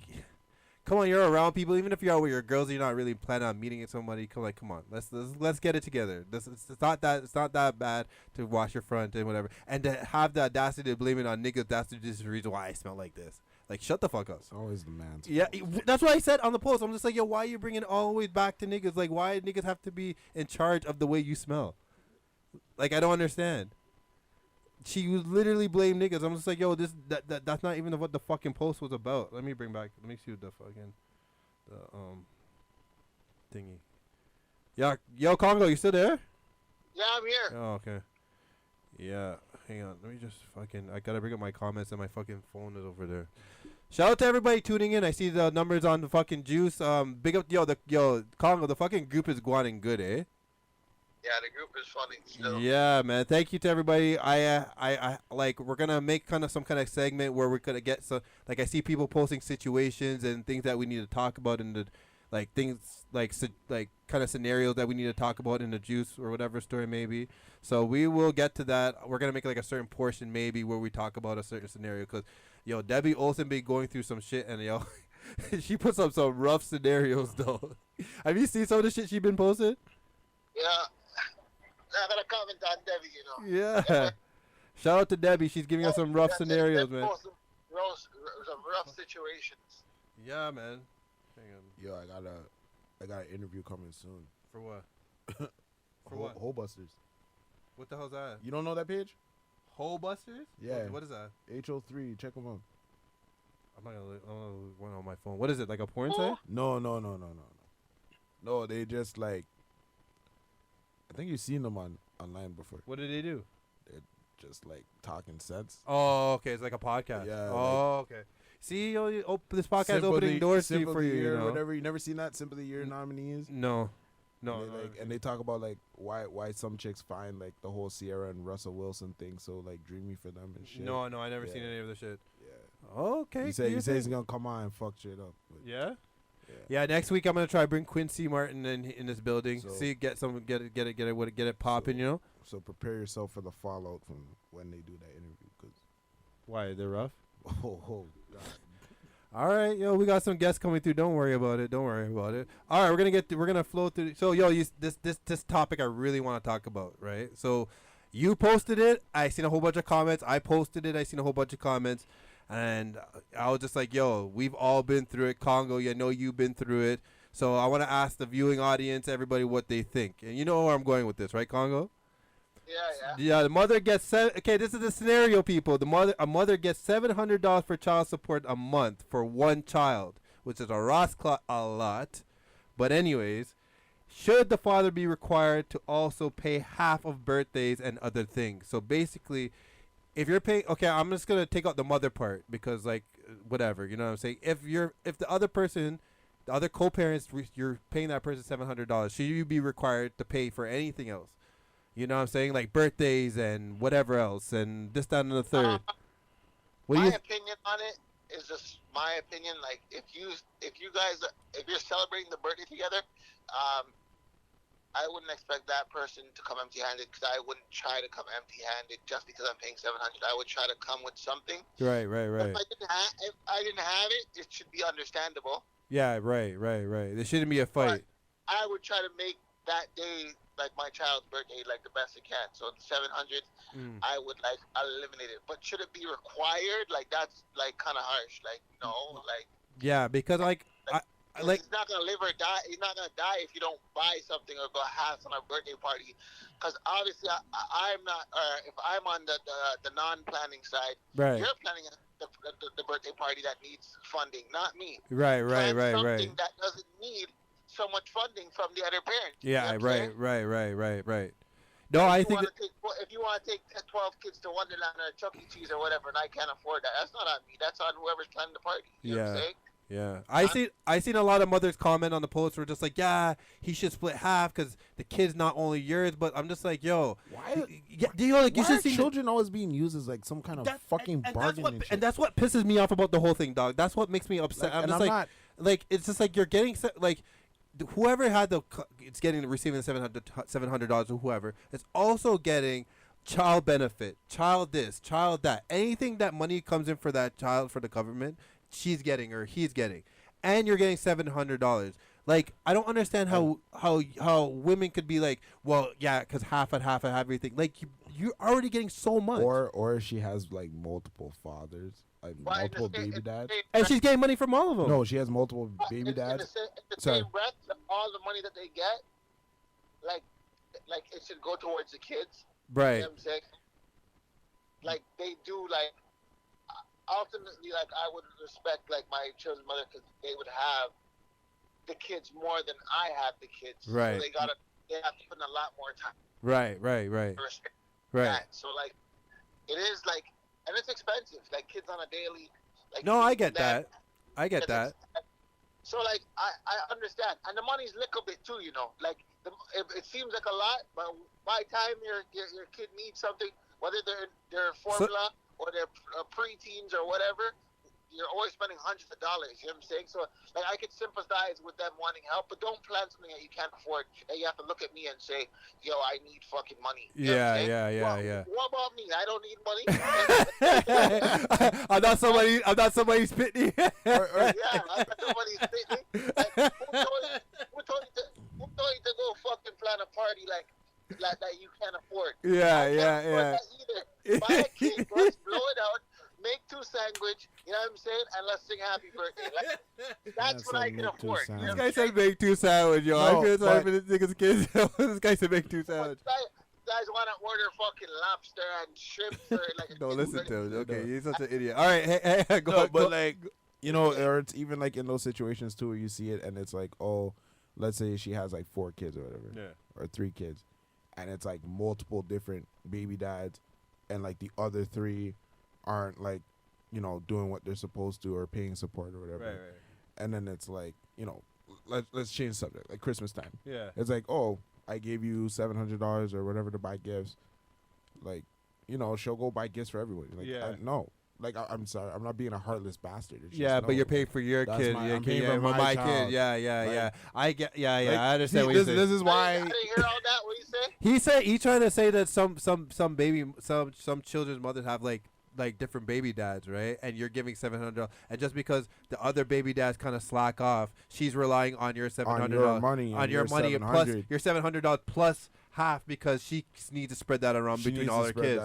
Speaker 1: come on, you're around people. Even if you're out with your girls, you're not really planning on meeting somebody. Come on, let's get it together. It's not that bad to wash your front and whatever, and to have the audacity to blame it on niggas. That's just the reason why I smell like this. Like, shut the fuck up.
Speaker 3: It's always the man's
Speaker 1: Yeah, that's what I said on the post. I'm just like, yo, why are you bringing it always back to niggas? Like, why niggas have to be in charge of the way you smell? Like, I don't understand. She would literally blame niggas. I'm just like, yo, that's not even what the fucking post was about. Let me see what the fucking thingy. Yeah, yo, Congo, you still there?
Speaker 2: Yeah, I'm here.
Speaker 1: Oh, okay. Yeah, hang on. Let me just I gotta bring up my comments and my fucking phone is over there. Shout out to everybody tuning in. I see the numbers on the fucking Juice. Big up, yo, Congo. The fucking group is going good, eh?
Speaker 2: Yeah, the group is funny still.
Speaker 1: Yeah, man. Thank you to everybody. I like we're gonna make kind of some kind of segment where we're gonna get so like I see people posting situations and things that we need to talk about in the like things like like kind of scenarios that we need to talk about in the juice or whatever story maybe. So we will get to that. We're gonna make like a certain portion maybe where we talk about a certain scenario because yo Debbie Olsen be going through some shit and yo she puts up some rough scenarios though. Have you seen some of the shit she been posting?
Speaker 2: Yeah. I gotta comment on Debbie, you know.
Speaker 1: Yeah. Shout out to Debbie. She's giving us some rough scenarios, man.
Speaker 2: Some rough situations.
Speaker 1: Yeah, man. Hang on.
Speaker 3: Yo, I got an interview coming soon.
Speaker 1: For what? For what?
Speaker 3: Hole Busters.
Speaker 1: What the hell's that?
Speaker 3: You don't know that page?
Speaker 1: Hole Busters?
Speaker 3: Yeah.
Speaker 1: What is that?
Speaker 3: HO3. Check them out.
Speaker 1: I'm not gonna look one on my phone. What is it? Like a porn site?
Speaker 3: No. No, they just like. I think you've seen them online before.
Speaker 1: What do they do?
Speaker 3: They're just like talking sense.
Speaker 1: Oh, okay. It's like a podcast.
Speaker 3: Yeah,
Speaker 1: Oh, okay. See, this podcast is opening doors for you.
Speaker 3: Year,
Speaker 1: You know?
Speaker 3: whatever. You never seen that Sympathy Year nominees?
Speaker 1: No. No.
Speaker 3: And they, like, and they talk about like why some chicks find like the whole Sierra and Russell Wilson thing so like dreamy for them and shit.
Speaker 1: No, I never
Speaker 3: Yeah.
Speaker 1: seen any of the shit.
Speaker 3: Yeah.
Speaker 1: Oh, okay.
Speaker 3: He said he's gonna come on and fuck shit up. But
Speaker 1: Yeah.
Speaker 3: yeah.
Speaker 1: Yeah, next week I'm gonna try to bring Quincy Martin in this building.
Speaker 3: So-
Speaker 1: See, get it popping. You know.
Speaker 3: So prepare yourself for the fallout from when they do that interview. Cause
Speaker 1: Why they're rough?
Speaker 3: oh god.
Speaker 1: All right, yo, we got some guests coming through. Don't worry about it. All right, we're gonna flow through. So, yo, this topic I really want to talk about, right? So, you posted it. I seen a whole bunch of comments. I posted it. I seen a whole bunch of comments, and I was just like, yo, we've all been through it. Congo, you know, you've been through it. So, I want to ask the viewing audience, everybody, what they think, and you know where I'm going with this, right, Congo?
Speaker 2: Yeah.
Speaker 1: Yeah, the mother gets okay, this is the scenario, people. A mother gets $700 for child support a month for one child, which is a lot. But anyways, should the father be required to also pay half of birthdays and other things? So basically, if you're paying, okay, I'm just gonna take out the mother part because like whatever, you know what I'm saying. If the other person, the other co-parents, you're paying that person $700, should you be required to pay for anything else? You know what I'm saying? Like birthdays and whatever else and this, that, and the third.
Speaker 2: My opinion on it is just my opinion. Like if you're celebrating the birthday together, I wouldn't expect that person to come empty-handed because I wouldn't try to come empty-handed just because I'm paying $700. I would try to come with something.
Speaker 1: Right.
Speaker 2: If I didn't have it, it should be understandable.
Speaker 1: Yeah, right. There shouldn't be a fight.
Speaker 2: But I would try to make that day like my child's birthday like the best I can. So the 700, I would like eliminate it. But should it be required? Like that's like kind of harsh. Like no, like
Speaker 1: Yeah, because like
Speaker 2: he's not gonna live or die. He's not gonna die if you don't buy something or go half on a birthday party. Because obviously I'm not. If I'm on the non-planning side,
Speaker 1: right.
Speaker 2: You're planning the birthday party that needs funding, not me.
Speaker 1: Right.
Speaker 2: Something that doesn't need so much funding from the other parent.
Speaker 1: Yeah,
Speaker 2: you know
Speaker 1: right. No, I think
Speaker 2: if you want to take 12 kids to Wonderland or Chuck E. Cheese or whatever, and I can't afford that, that's not on me. That's on whoever's planning the party. You know what I'm saying?
Speaker 1: Yeah, I seen a lot of mothers comment on the post were just like, yeah, he should split half because the kid's not only yours, but I'm just like, yo,
Speaker 3: why?
Speaker 1: You should see
Speaker 3: children always being used as like some kind of fucking bargain
Speaker 1: and that's what pisses me off about the whole thing, dog. That's what makes me upset.
Speaker 3: Like,
Speaker 1: like it's just like you're getting like. Whoever had it's receiving the $700 or whoever is also getting child benefit, child this, child that. Anything that money comes in for that child for the government, she's getting or he's getting, and you're getting $700. Like I don't understand how women could be like, well, yeah, because half of everything. Like you're already getting so much.
Speaker 3: Or she has like multiple fathers. Like multiple baby dads,
Speaker 1: and she's getting money from all of them.
Speaker 3: No, she has multiple baby dads.
Speaker 2: In the same breath, all the money that they get, like it should go towards the kids.
Speaker 1: Right.
Speaker 2: You know what I'm saying? Like they do. Like ultimately, like I would respect like my children's mother because they would have the kids more than I have the kids.
Speaker 1: Right.
Speaker 2: So they have to put in a lot more time.
Speaker 1: Right.
Speaker 2: To respect that. So like, it is like. And it's expensive, like kids on a daily. Like
Speaker 1: no, I get that. I get that.
Speaker 2: So like I understand, and the money's little bit too, you know. Like it seems like a lot, but by the time your kid needs something, whether they're formula or they're preteens or whatever, you're always spending hundreds of dollars. You know what I'm saying? So like I could sympathize with them wanting help, but don't plan something that you can't afford. And you have to look at me and say, "Yo, I need fucking money." You know what I'm saying?
Speaker 1: Yeah.
Speaker 2: What about me? I don't need money.
Speaker 1: I'm not somebody's pitney.
Speaker 2: Yeah, I'm not somebody's pitney. Like, who told you to go fucking plan a party like that you can't afford? I can't afford that either. Buy a cake, let's blow it out. Make 2 sandwich, you know what I'm saying, and let's sing happy birthday. Like, that's what I can afford. You know
Speaker 1: this guy said make 2 sandwich, yo. I feel sorry for this nigga's kids. This guy said make 2 sandwich.
Speaker 2: Guys want to order fucking lobster and shrimp for like.
Speaker 1: No, listen to him. Okay, you're such an idiot. All right, hey, go.
Speaker 3: But like, you know, or it's even like in those situations too, where you see it and it's like, oh, let's say she has like 4 kids or whatever, or 3 kids, and it's like multiple different baby dads, and like the other 3 aren't like, you know, doing what they're supposed to or paying support or whatever.
Speaker 1: Right.
Speaker 3: And then it's like, you know, let's change the subject. Like Christmas time.
Speaker 1: Yeah.
Speaker 3: It's like, oh, I gave you $700 or whatever to buy gifts. Like, you know, she'll go buy gifts for everybody. Like, no. Like, I'm sorry, I'm not being a heartless bastard. It's just,
Speaker 1: but you're paying for your kid.
Speaker 3: I'm paying for my child.
Speaker 1: Kid. Yeah. I get. Yeah.
Speaker 3: Like,
Speaker 1: I understand what you're saying.
Speaker 3: This is why.
Speaker 2: I didn't hear all that. What you say?
Speaker 1: He's trying to say that some children's mothers have like different baby dads, right? And you're giving $700, and just because the other baby dads kind of slack off, she's relying on your $700
Speaker 3: on your money
Speaker 1: plus your $700 plus half because she needs to spread that around between all her kids.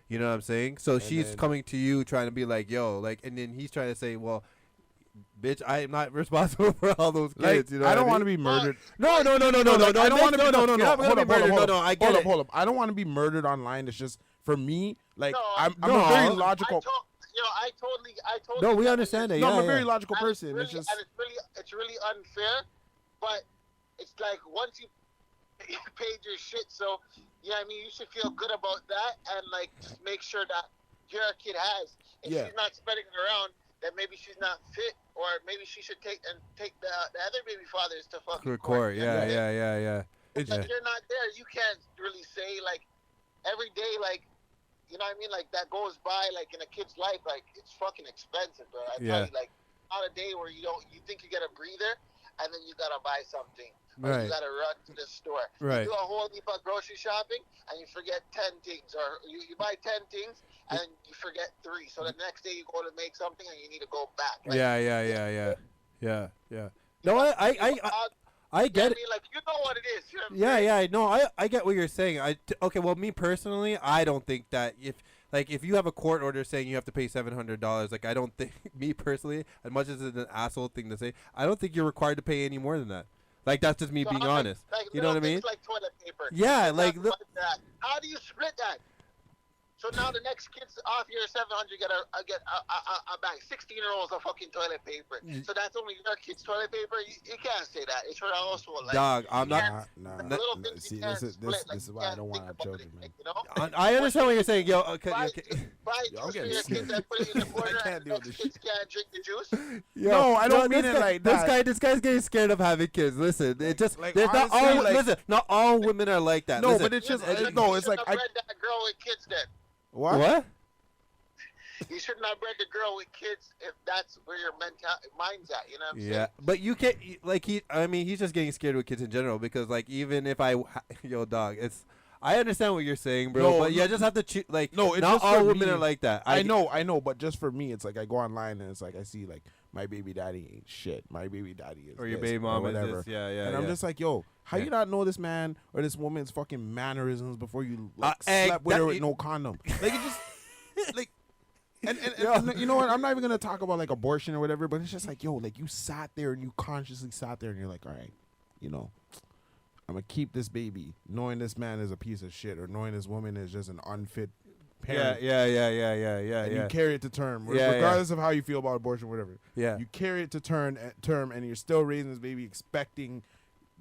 Speaker 1: You know what I'm saying? So she's coming to you trying to be like, yo, like, and then he's trying to say, well, bitch, I am not responsible for all those kids.
Speaker 3: Like,
Speaker 1: you know,
Speaker 3: I don't want to be murdered.
Speaker 1: No. I don't want to be
Speaker 3: Hold up. I don't want to be murdered online. It's just for me. Like, I'm a very logical.
Speaker 2: I totally.
Speaker 1: No, we understand that.
Speaker 3: No, I'm a
Speaker 1: yeah.
Speaker 3: very logical person.
Speaker 2: Really,
Speaker 3: it's just,
Speaker 2: and it's really unfair. But it's like once you paid your shit, so yeah, I mean, you should feel good about that, and like just make sure that your kid has. If she's not spreading it around, then maybe she's not fit, or maybe she should take the other baby fathers to fucking court.
Speaker 1: Yeah.
Speaker 2: It's like you're not there. You can't really say like every day, like. You know what I mean? Like, that goes by, like, in a kid's life, like, it's fucking expensive, bro. I tell you, like, not a day where you think you get a breather, and then you gotta buy something. Or you gotta run to the store.
Speaker 1: Right.
Speaker 2: You do a whole heap of grocery shopping, and you forget 10 things. Or you buy 10 things, and you forget 3. So the next day you go to make something, and you need to go back. Like,
Speaker 1: Yeah. No, I get it.
Speaker 2: Like, you know what it is. You know what I'm saying?
Speaker 1: No, I get what you're saying. Okay, well, me personally, I don't think that if you have a court order saying you have to pay $700, like, I don't think, me personally, as much as it's an asshole thing to say, I don't think you're required to pay any more than that. Like, that's just me being honest.
Speaker 2: Like,
Speaker 1: you know what I mean?
Speaker 2: Like toilet paper.
Speaker 1: Yeah,
Speaker 2: like that. How do you split that? So now the next kid's off your $700 get a bag. 16-year-olds of fucking toilet paper. So that's only your kid's toilet paper. You can't say that. It's for the household. Like,
Speaker 1: dog, I'm not.
Speaker 3: See, this is why I don't want to have children, man.
Speaker 2: You know?
Speaker 1: I understand what you're saying, yo. Okay.
Speaker 2: Buy juice for your kids and put it in the corner.
Speaker 3: I can't deal with this shit.
Speaker 2: Kids can't drink the juice.
Speaker 3: No, I don't mean it like that.
Speaker 1: This guy's getting scared of having kids. Listen, it just
Speaker 3: like,
Speaker 1: not all. Listen, not all women are like that.
Speaker 3: No,
Speaker 1: listen,
Speaker 3: but it's just
Speaker 2: No,
Speaker 3: it's like
Speaker 2: I bred that girl with kids then.
Speaker 3: What?
Speaker 2: You should not bred the girl with kids if that's where your mind's at. You know what I'm saying?
Speaker 1: Yeah, but you can't like he's just getting scared with kids in general because like even if dog, it's. I understand what you're saying, bro. But you just have to like.
Speaker 3: No, it's
Speaker 1: not
Speaker 3: just
Speaker 1: all
Speaker 3: for
Speaker 1: women
Speaker 3: me.
Speaker 1: are like that.
Speaker 3: I know, but just for me, it's like I go online and it's like I see like my baby daddy ain't shit. My baby daddy is
Speaker 1: or your
Speaker 3: this,
Speaker 1: baby mom
Speaker 3: or whatever.
Speaker 1: is this. Yeah.
Speaker 3: And I'm just like, yo, how you not know this man or this woman's fucking mannerisms before you like, slept with her with no condom? Like it just like. And you know what? I'm not even gonna talk about like abortion or whatever, but it's just like, yo, like you sat there and you consciously sat there and you're like, all right, you know, I'm gonna keep this baby, knowing this man is a piece of shit or knowing this woman is just an unfit parent.
Speaker 1: Yeah.
Speaker 3: And you carry it to term, regardless of how you feel about abortion, or whatever.
Speaker 1: Yeah.
Speaker 3: You carry it to term, and you're still raising this baby, expecting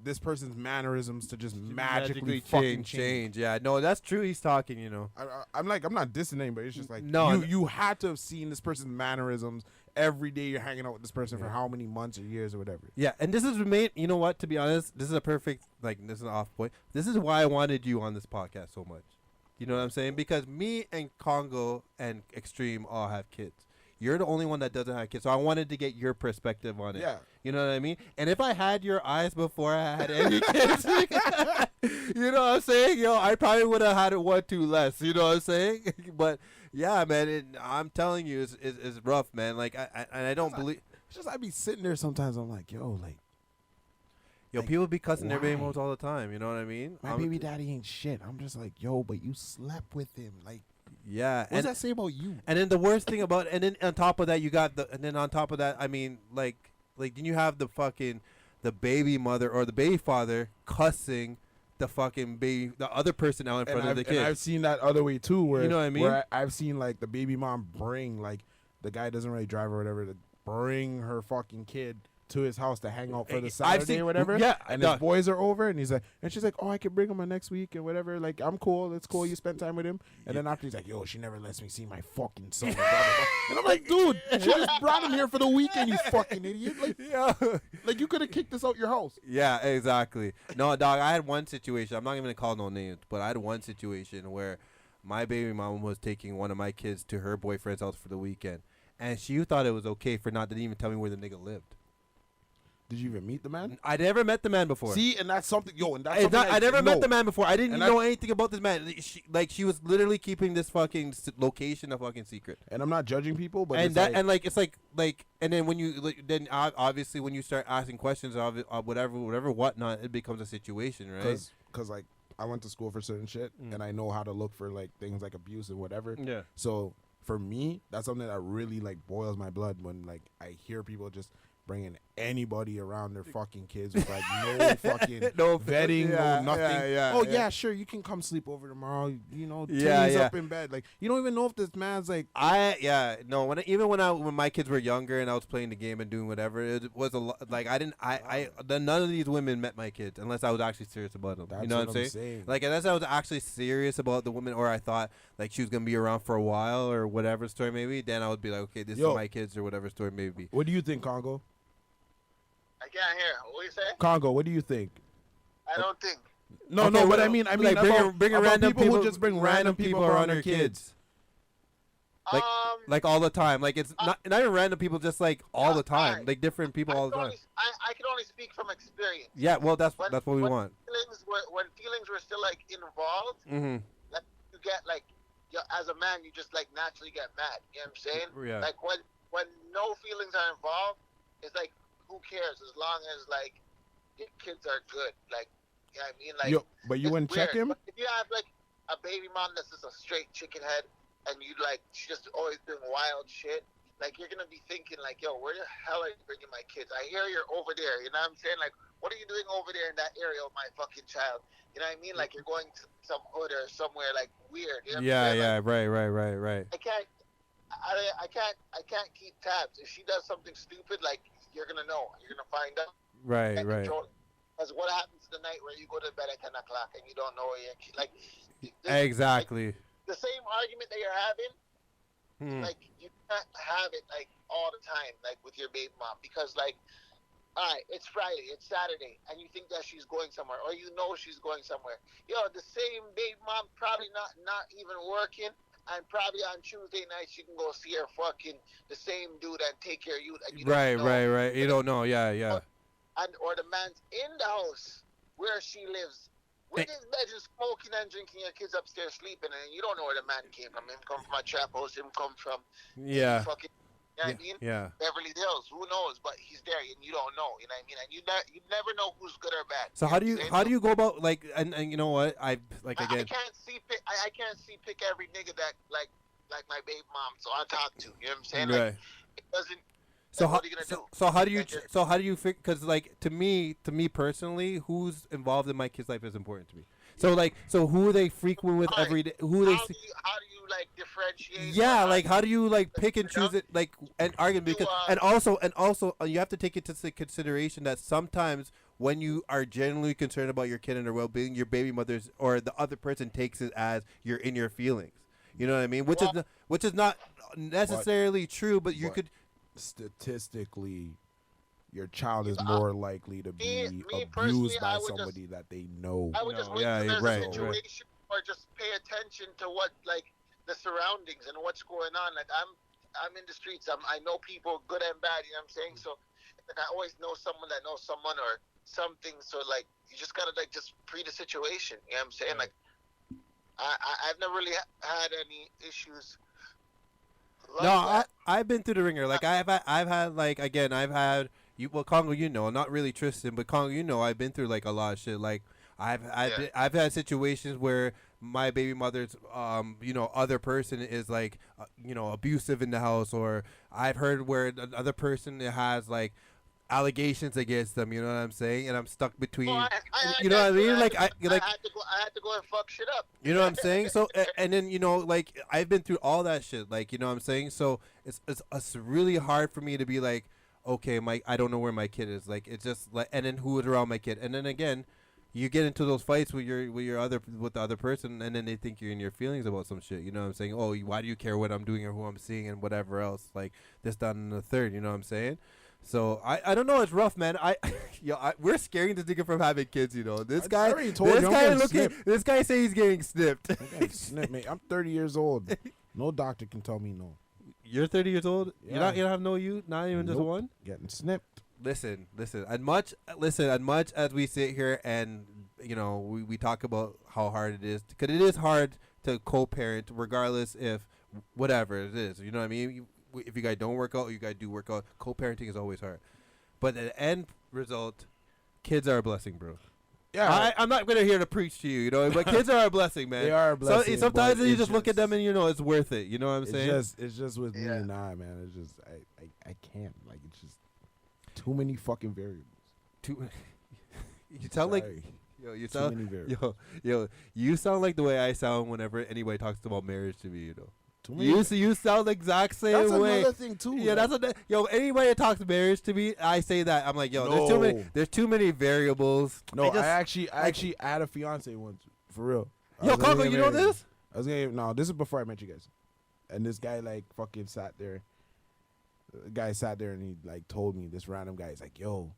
Speaker 3: this person's mannerisms to just magically fucking change.
Speaker 1: Yeah, no, that's true. He's talking, you know.
Speaker 3: I'm not dissing anybody. It's just like
Speaker 1: No,
Speaker 3: you had to have seen this person's mannerisms every day. You're hanging out with this person for how many months or years or whatever.
Speaker 1: Yeah, and this is made. You know what? To be honest, this is a perfect this is an off point. This is why I wanted you on this podcast so much. You know what I'm saying? Because me and Congo and Extreme all have kids. You're the only one that doesn't have kids, so I wanted to get your perspective on it.
Speaker 3: Yeah.
Speaker 1: You know what I mean? And if I had your eyes before I had any kids, you know what I'm saying? Yo, I probably would have had it 1, 2 less. You know what I'm saying? But yeah, man, I'm telling you, it's rough, man. Like I don't believe.
Speaker 3: It's just I be sitting there sometimes. I'm like, yo,
Speaker 1: people be cussing their baby
Speaker 3: why?
Speaker 1: moms all the time. You know what I mean?
Speaker 3: My baby daddy ain't shit. I'm just like, yo, but you slept with him, like.
Speaker 1: Yeah,
Speaker 3: What does that say about you?
Speaker 1: And then the worst thing about, and then on top of that, you got and then on top of that, I mean, like then you have the baby mother or the baby father cussing the fucking baby, the other person out in front of the kid.
Speaker 3: And I've seen that other way too, where
Speaker 1: you know what I mean.
Speaker 3: Where I've seen like the baby mom bring like the guy doesn't really drive or whatever to bring her fucking kid to his house to hang out for the Saturday or whatever.
Speaker 1: Yeah,
Speaker 3: and his boys are over, and she's like, oh, I can bring him next week and whatever. Like, I'm cool. It's cool. You spend time with him. And then after he's like, yo, she never lets me see my fucking son. And I'm like, dude, she just brought him here for the weekend. You fucking idiot. Like,
Speaker 1: yeah,
Speaker 3: like you could have kicked us out your house.
Speaker 1: Yeah, exactly. No, dog. I had one situation. I'm not even gonna call no names, but I had one situation where my baby mom was taking one of my kids to her boyfriend's house for the weekend, and she thought it was okay for not to even tell me where the nigga lived.
Speaker 3: Did you even meet the man?
Speaker 1: I never met the man before.
Speaker 3: See, and that's something, yo, and that's
Speaker 1: It's
Speaker 3: something
Speaker 1: not, I never met
Speaker 3: no.
Speaker 1: the man before. I didn't
Speaker 3: And
Speaker 1: know anything about this man. She was literally keeping this fucking location a fucking secret.
Speaker 3: And I'm not judging people, but
Speaker 1: And
Speaker 3: it's
Speaker 1: that
Speaker 3: like,
Speaker 1: it's like and then when you then obviously when you start asking questions of whatever whatnot, it becomes a situation, right?
Speaker 3: Because like I went to school for certain shit, and I know how to look for like things like abuse and whatever.
Speaker 1: Yeah.
Speaker 3: So for me, that's something that really like boils my blood when like I hear people just bringing anybody around their fucking kids with like no fucking vetting, no nothing. Yeah, sure, you can come sleep over tomorrow. You know, titties up in bed. Like you don't even know if this man's like.
Speaker 1: When my kids were younger and I was playing the game and doing whatever, it was a lot. Like none of these women met my kids unless I was actually serious about them.
Speaker 3: That's
Speaker 1: you know what I'm saying? Like unless I was actually serious about the woman, or I thought like she was gonna be around for a while or whatever story maybe, then I would be like, okay, this is my kids or whatever story maybe.
Speaker 3: What do you think, Congo?
Speaker 2: I can't hear. What you say?
Speaker 3: Congo, what do you think?
Speaker 2: I don't think.
Speaker 3: No, what I mean
Speaker 1: like bring random people
Speaker 3: who just bring random people around their kids.
Speaker 1: Like all the time. Like it's not even random people, just like all the time.
Speaker 2: Right.
Speaker 1: Like different people all the time.
Speaker 2: I can only speak from experience.
Speaker 1: Yeah, well that's what we want.
Speaker 2: When feelings were still like involved, like you get like as a man you just like naturally get mad. You know what I'm saying?
Speaker 1: Yeah.
Speaker 2: Like when no feelings are involved, it's like who cares as long as like your kids are good. Like you know what I mean? Like
Speaker 3: but you wouldn't check him?
Speaker 2: But if you have like a baby mom that's just a straight chicken head and you like she just always doing wild shit, like you're gonna be thinking like, yo, where the hell are you bringing my kids? I hear you're over there, you know what I'm saying? Like, what are you doing over there in that area with my fucking child? You know what I mean? Like you're going to some hood or somewhere like weird. You know what I'm saying?
Speaker 1: Like, right.
Speaker 2: I can't keep tabs. If she does something stupid, like you're gonna know. You're gonna find out.
Speaker 1: Right.
Speaker 2: Because what happens the night where you go to bed at 10 o'clock and you don't know where your kid, like
Speaker 1: exactly.
Speaker 2: Like, the same argument that you're having, like you can't have it like all the time, like with your baby mom, because like, all right, it's Friday, it's Saturday, and you think that she's going somewhere, or you know she's going somewhere. Yo, the same baby mom probably not even working. And probably on Tuesday nights you can go see her fucking the same dude and take care of you. And you
Speaker 1: right. You don't know, yeah.
Speaker 2: Or the man's in the house where she lives, with his bed just smoking and drinking, your kids upstairs sleeping, and you don't know where the man came from. Him come from a trap house, him come from fucking, you know what I mean?
Speaker 1: Yeah.
Speaker 2: Beverly Hills, who knows? But he's there, and you don't know. You know what I mean? And you never know who's good or bad.
Speaker 1: So how do you go about like and you know what I
Speaker 2: can't see pick every nigga that like my baby mom. So I talk to. You know what I'm saying?
Speaker 1: Right.
Speaker 2: Like, it doesn't.
Speaker 1: So
Speaker 2: what are you gonna do?
Speaker 1: So how do you figure? Because like to me personally, who's involved in my kid's life is important to me. So who are they frequent with every day? How do you
Speaker 2: like differentiate?
Speaker 1: Yeah, like how do you like pick and choose it? Like and argue because and also you have to take into consideration that sometimes when you are genuinely concerned about your kid and their well-being, your baby mother's or the other person takes it as you're in your feelings. You know what I mean? Which is not necessarily true, but you
Speaker 3: but
Speaker 1: could
Speaker 3: statistically, your child is
Speaker 2: I-
Speaker 3: more likely to
Speaker 2: me
Speaker 3: be
Speaker 2: personally,
Speaker 3: abused
Speaker 2: I
Speaker 3: by
Speaker 2: would
Speaker 3: somebody that they know.
Speaker 2: I would just wait
Speaker 1: yeah,
Speaker 2: till
Speaker 1: you're
Speaker 2: there's
Speaker 1: right,
Speaker 2: a situation or just pay attention to what like the surroundings and what's going on. Like I'm in the streets. I know people good and bad. You know what I'm saying? So like, I always know someone that knows someone or something. So like you just gotta like just pre the situation. You know what I'm saying? Like I've never really had any issues. Like
Speaker 1: no,
Speaker 2: that.
Speaker 1: I've been through the ringer. Like I've had like again I've had you well Congo, you know, not really Tristan, but Congo, you know, I've been through like a lot of shit. Like I've had situations where my baby mother's you know, other person is like you know, abusive in the house, or I've heard where another person has like allegations against them. You know what I'm saying? And I'm stuck between.
Speaker 2: I had
Speaker 1: You know what I
Speaker 2: that too.
Speaker 1: mean? Like I
Speaker 2: had to go and fuck shit up.
Speaker 1: you know what I'm saying? So and then you know, like I've been through all that shit. Like you know what I'm saying? So it's really hard for me to be like, okay, I don't know where my kid is. Like it's just like, and then who is around my kid? And then again, you get into those fights with the other person, and then they think you're in your feelings about some shit. You know what I'm saying? Oh, why do you care what I'm doing or who I'm seeing and whatever else? Like this, that, and the third. You know what I'm saying? So I don't know. It's rough, man. We're scaring this nigga from having kids. You know, this guy.
Speaker 3: already told you I'm getting snipped.
Speaker 1: This guy say he's getting snipped.
Speaker 3: Okay, snip, mate. I'm 30 years old. No doctor can tell me no.
Speaker 1: You're 30 years old.
Speaker 3: Yeah.
Speaker 1: You don't have no youth. Not even just
Speaker 3: Nope.
Speaker 1: one.
Speaker 3: Getting snipped.
Speaker 1: Listen. As much as we sit here and you know we talk about how hard it is, because it is hard to co-parent, regardless if whatever it is. You know what I mean? If you guys don't work out, or you guys do work out, co-parenting is always hard. But the end result, kids are a blessing, bro.
Speaker 3: Yeah.
Speaker 1: I'm not gonna here to preach to you, you know, but kids are a blessing, man.
Speaker 3: They are a blessing.
Speaker 1: So sometimes
Speaker 3: but
Speaker 1: you
Speaker 3: it's
Speaker 1: just look at them and you know it's worth it. You know what I'm saying?
Speaker 3: It's just with
Speaker 2: Yeah.
Speaker 3: me, nah, man. It's just I can't. Like it's just too many fucking variables.
Speaker 1: You sound like
Speaker 3: Sorry.
Speaker 1: you
Speaker 3: Too
Speaker 1: sound
Speaker 3: many variables.
Speaker 1: you sound like the way I sound whenever anybody talks about marriage to me. You know,
Speaker 3: Too many.
Speaker 1: you sound the exact same
Speaker 3: That's
Speaker 1: way.
Speaker 3: another thing too.
Speaker 1: Yeah,
Speaker 3: like,
Speaker 1: that's anybody that talks marriage to me, I say that. I'm like, yo,
Speaker 3: No.
Speaker 1: there's too many variables.
Speaker 3: No,
Speaker 1: I
Speaker 3: I actually had a fiance once, for real. I
Speaker 1: yo,
Speaker 3: was gonna
Speaker 1: Congo,
Speaker 3: get
Speaker 1: you know
Speaker 3: married.
Speaker 1: this?
Speaker 3: I was gonna no. This is before I met you guys, and this guy like fucking sat there. The guy sat there and he like told me, this random guy. He's like, yo,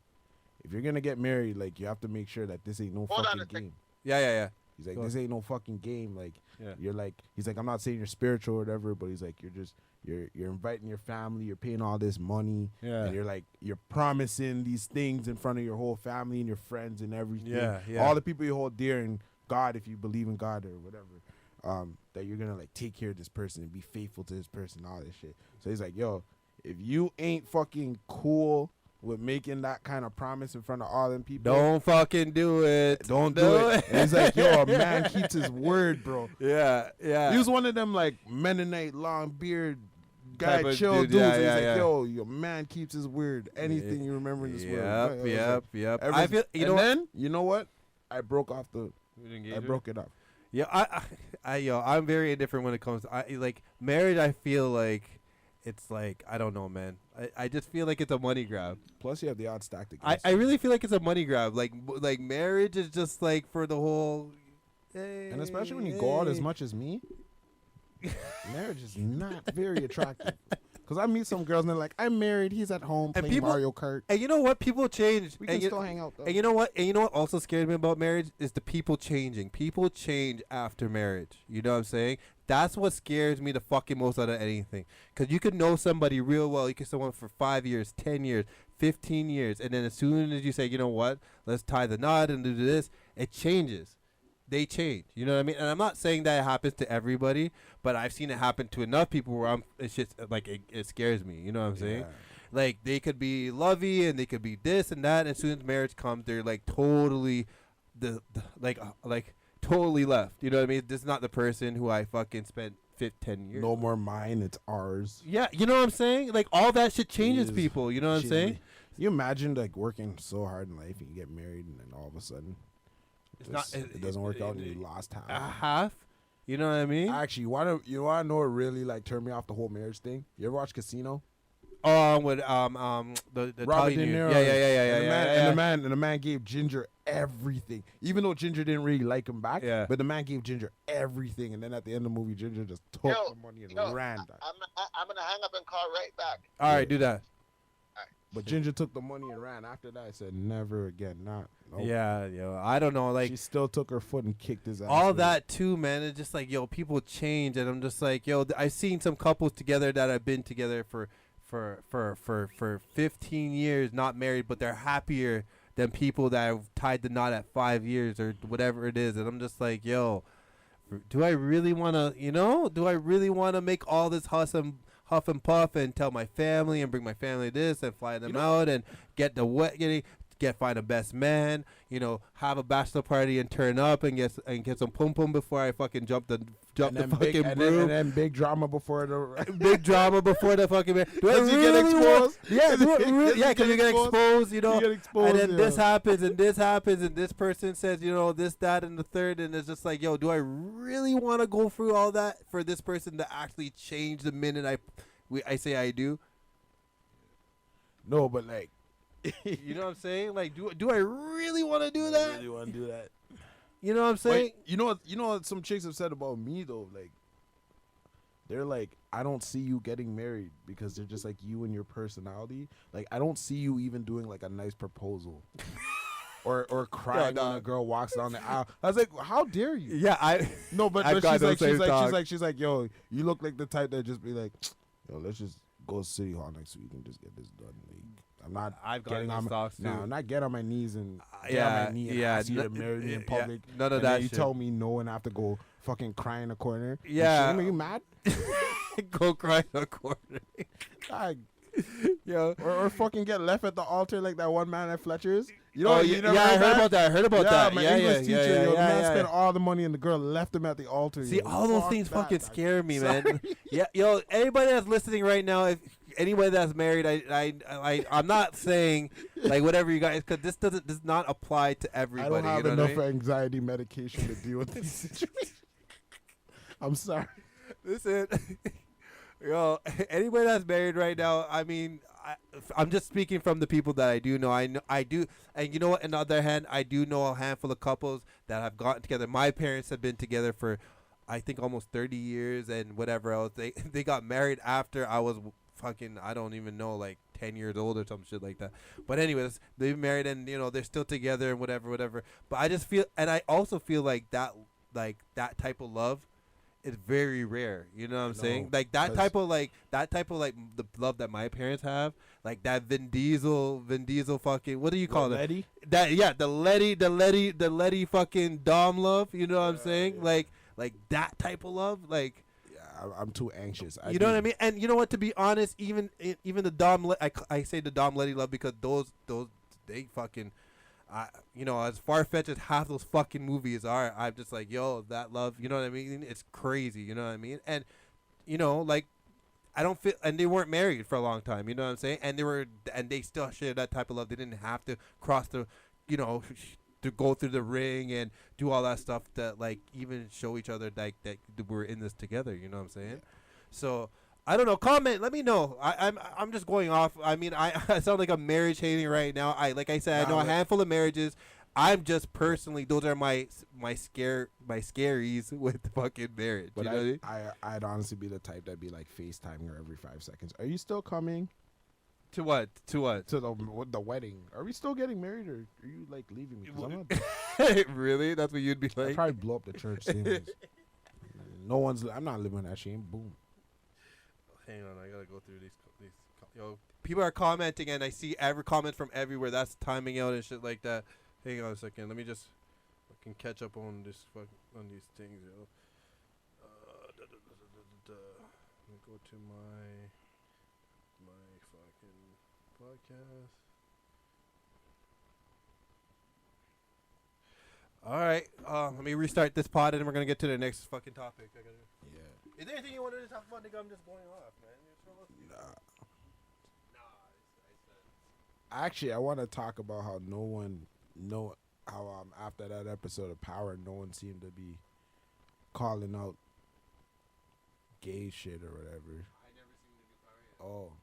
Speaker 3: if you're gonna get married, like you have to make sure that this ain't no
Speaker 2: Hold on
Speaker 3: fucking
Speaker 2: a second.
Speaker 3: game.
Speaker 1: Yeah.
Speaker 3: He's like,
Speaker 1: Go
Speaker 3: this ain't no fucking game. Like
Speaker 1: Yeah.
Speaker 3: you're like, he's like, I'm not saying you're spiritual or whatever, but he's like, you're inviting your family, you're paying all this money,
Speaker 1: Yeah.
Speaker 3: and you're promising these things in front of your whole family and your friends and everything.
Speaker 1: Yeah.
Speaker 3: All the people you hold dear, and God, if you believe in God or whatever, that you're gonna like take care of this person and be faithful to this person, all this shit. So he's like, yo, if you ain't fucking cool with making that kind of promise in front of all them people,
Speaker 1: Don't fucking do it.
Speaker 3: don't do it. And he's like, yo, a man keeps his word, bro.
Speaker 1: Yeah.
Speaker 3: He was one of them like Mennonite long beard guy,
Speaker 1: Type of
Speaker 3: chill
Speaker 1: dude,
Speaker 3: dudes.
Speaker 1: yeah,
Speaker 3: And he's
Speaker 1: yeah,
Speaker 3: like,
Speaker 1: yeah.
Speaker 3: yo, your man keeps his word. Anything you remember in this word.
Speaker 1: Yep.
Speaker 3: Everything.
Speaker 1: I feel
Speaker 3: You know then, you know what? I broke off the. I broke it off.
Speaker 1: Yeah, I'm very indifferent when it comes to like marriage. I feel like it's like I don't know, man. I just feel like it's a money grab.
Speaker 3: Plus, you have the odds stacked against
Speaker 1: I
Speaker 3: you.
Speaker 1: really feel like it's a money grab. Like marriage is just like for the whole.
Speaker 3: And especially when you go out as much as me, marriage is not very attractive. Because I meet some girls and they're like, I'm married, he's at home
Speaker 1: And
Speaker 3: playing
Speaker 1: people-
Speaker 3: Mario Kart.
Speaker 1: And you know what? People change.
Speaker 3: We
Speaker 1: and
Speaker 3: can
Speaker 1: you,
Speaker 3: still hang out though.
Speaker 1: and you know what? And you know what also scares me about marriage is the people changing. People change after marriage. You know what I'm saying? That's what scares me the fucking most out of anything. Because you could know somebody real well. You could know someone for 5 years, 10 years, 15 years. And then as soon as you say, you know what? Let's tie the knot and do this. It changes. They change. You know what I mean? And I'm not saying that it happens to everybody. But I've seen it happen to enough people where it's just like it scares me. You know what I'm saying?
Speaker 3: Yeah.
Speaker 1: Like they could be lovey and they could be this and that. And as soon as marriage comes, they're like totally, like totally left. You know what I mean? This is not the person who I fucking spent 10 years.
Speaker 3: No more mine, it's ours.
Speaker 1: Yeah, you know what I'm saying? Like all that shit changes
Speaker 3: Jeez.
Speaker 1: people. You know what I'm saying?
Speaker 3: You imagine like working so hard in life and you get married and then all of a sudden it doesn't work out and you lost half.
Speaker 1: Half. You know what I mean?
Speaker 3: Actually, you wanna know what really like turned me off the whole marriage thing? You ever watch Casino?
Speaker 1: with the
Speaker 3: Robert De
Speaker 1: Italian
Speaker 3: Niro.
Speaker 1: dude. Yeah.
Speaker 3: And the man gave Ginger everything, even though Ginger didn't really like him back.
Speaker 1: Yeah.
Speaker 3: But the man gave Ginger everything, and then at the end of the movie, Ginger just took the money and ran.
Speaker 2: I'm gonna hang up and call right back.
Speaker 1: All right, do that.
Speaker 3: But Ginger took the money and ran. After that, I said never again. Nope.
Speaker 1: Yeah, yo, I don't know, like
Speaker 3: she still took her foot and kicked his ass.
Speaker 1: all
Speaker 3: with it.
Speaker 1: that too, man. It's just like, yo, people change, and I'm just like, yo, I've seen some couples together that have been together for 15 years, not married, but they're happier than people that have tied the knot at 5 years or whatever it is. And I'm just like, yo, do I really want to, do I really want to make all this huff and puff and tell my family and bring my family this and fly them out and get find a best man, have a bachelor party and turn up and get some pum pum before I fucking jump the fucking broom.
Speaker 3: And then big drama before the
Speaker 1: big drama before the fucking man. Do I
Speaker 3: Because you
Speaker 1: really
Speaker 3: get exposed.
Speaker 1: Yeah, because you get exposed,
Speaker 3: You get exposed,
Speaker 1: and then this happens and this happens and this person says, this, that, and the third, and it's just like, yo, do I really want to go through all that for this person to actually change the minute I say I do?
Speaker 3: No, but like,
Speaker 1: you know what I'm saying? Like, do I really want to do that?
Speaker 3: I really want to do that.
Speaker 1: You know what I'm saying?
Speaker 3: You know what some chicks have said about me though? Like, they're like, I don't see you getting married because they're just like you and your personality. Like, I don't see you even doing like a nice proposal. Or crying when a girl walks down the aisle. I was like, how dare you?
Speaker 1: Yeah,
Speaker 3: No, but she's like, yo, you look like the type that just be like, yo, let's just go to City Hall next week and just get this done. Like,
Speaker 1: I've getting on my too.
Speaker 3: I'm not get on my knees and
Speaker 1: yeah,
Speaker 3: ask you to marry me in public.
Speaker 1: Yeah, none of
Speaker 3: and
Speaker 1: that.
Speaker 3: Then you
Speaker 1: shit.
Speaker 3: tell me no and I have to go fucking cry in a corner.
Speaker 1: Yeah,
Speaker 3: are you mad?
Speaker 1: Go cry in a corner.
Speaker 3: God.
Speaker 1: Yo,
Speaker 3: or fucking get left at the altar like that one man at Fletcher's. You know,
Speaker 1: I heard about that. I heard about that.
Speaker 3: My
Speaker 1: yeah,
Speaker 3: English teacher,
Speaker 1: the
Speaker 3: man spent all the money and the girl left him at the altar.
Speaker 1: See, all those things fucking scare me, man. Yeah, yo, anybody that's listening right now, if anybody that's married, I'm not saying like whatever you guys, because this does not apply to everybody.
Speaker 3: I don't have
Speaker 1: you know
Speaker 3: enough anxiety medication to deal with these situations. I'm sorry.
Speaker 1: Listen, yo, anybody that's married right now, I mean, I'm just speaking from the people that I do know. I do, and you know what? On the other hand, I do know a handful of couples that have gotten together. My parents have been together for, I think, almost 30 years and whatever else. They got married after I was fucking, I don't even know, like 10 years old or some shit like that. But anyways, they've married and they're still together and whatever. But I just feel, and I also feel like that type of love is very rare. You know what I'm saying? Like that type of like the love that my parents have, like that Vin Diesel fucking, what do you call it?
Speaker 3: Letty?
Speaker 1: The Letty fucking Dom love. You know what I'm saying? Yeah. Like that type of love, like.
Speaker 3: I'm too anxious.
Speaker 1: You know what I mean? And you know what? To be honest, even the Dom, I say the Dom Letty love because those they fucking, as far fetched as half those fucking movies are, I'm just like, yo, that love. You know what I mean? It's crazy. You know what I mean? And like, I don't feel, and they weren't married for a long time. You know what I'm saying? And they still shared that type of love. They didn't have to cross the, to go through the ring and do all that stuff that like even show each other like that we're in this together. You know what I'm saying? Yeah. So I don't know. Comment. Let me know. I'm just going off. I mean, I sound like I'm marriage hating right now. Like I said, I know a handful of marriages. I'm just personally, those are my scaries with fucking marriage.
Speaker 3: But
Speaker 1: you know
Speaker 3: I'd honestly be the type that'd be like FaceTiming her every 5 seconds. Are you still coming?
Speaker 1: To what? To
Speaker 3: the wedding. Are we still getting married, or are you like leaving me? 'Cause I'm not.
Speaker 1: Really? That's what you'd be like?
Speaker 3: I'd probably blow up the church. I'm not living that shame. Boom.
Speaker 1: Hang on, I gotta go through these. Yo, people are commenting, and I see every comment from everywhere. That's timing out and shit like that. Hang on a second. Let me just fucking catch up on this on these things, yo. Let me go to my fucking podcast. All right, let me restart this pod, and we're gonna get to the next fucking topic.
Speaker 3: Yeah.
Speaker 1: Is there anything you wanted to talk about, nigga? I'm just going off, man.
Speaker 3: Actually, I want to talk about how after that episode of Power, no one seemed to be calling out gay shit or whatever.
Speaker 1: I never seen the new Power yet.
Speaker 3: Oh.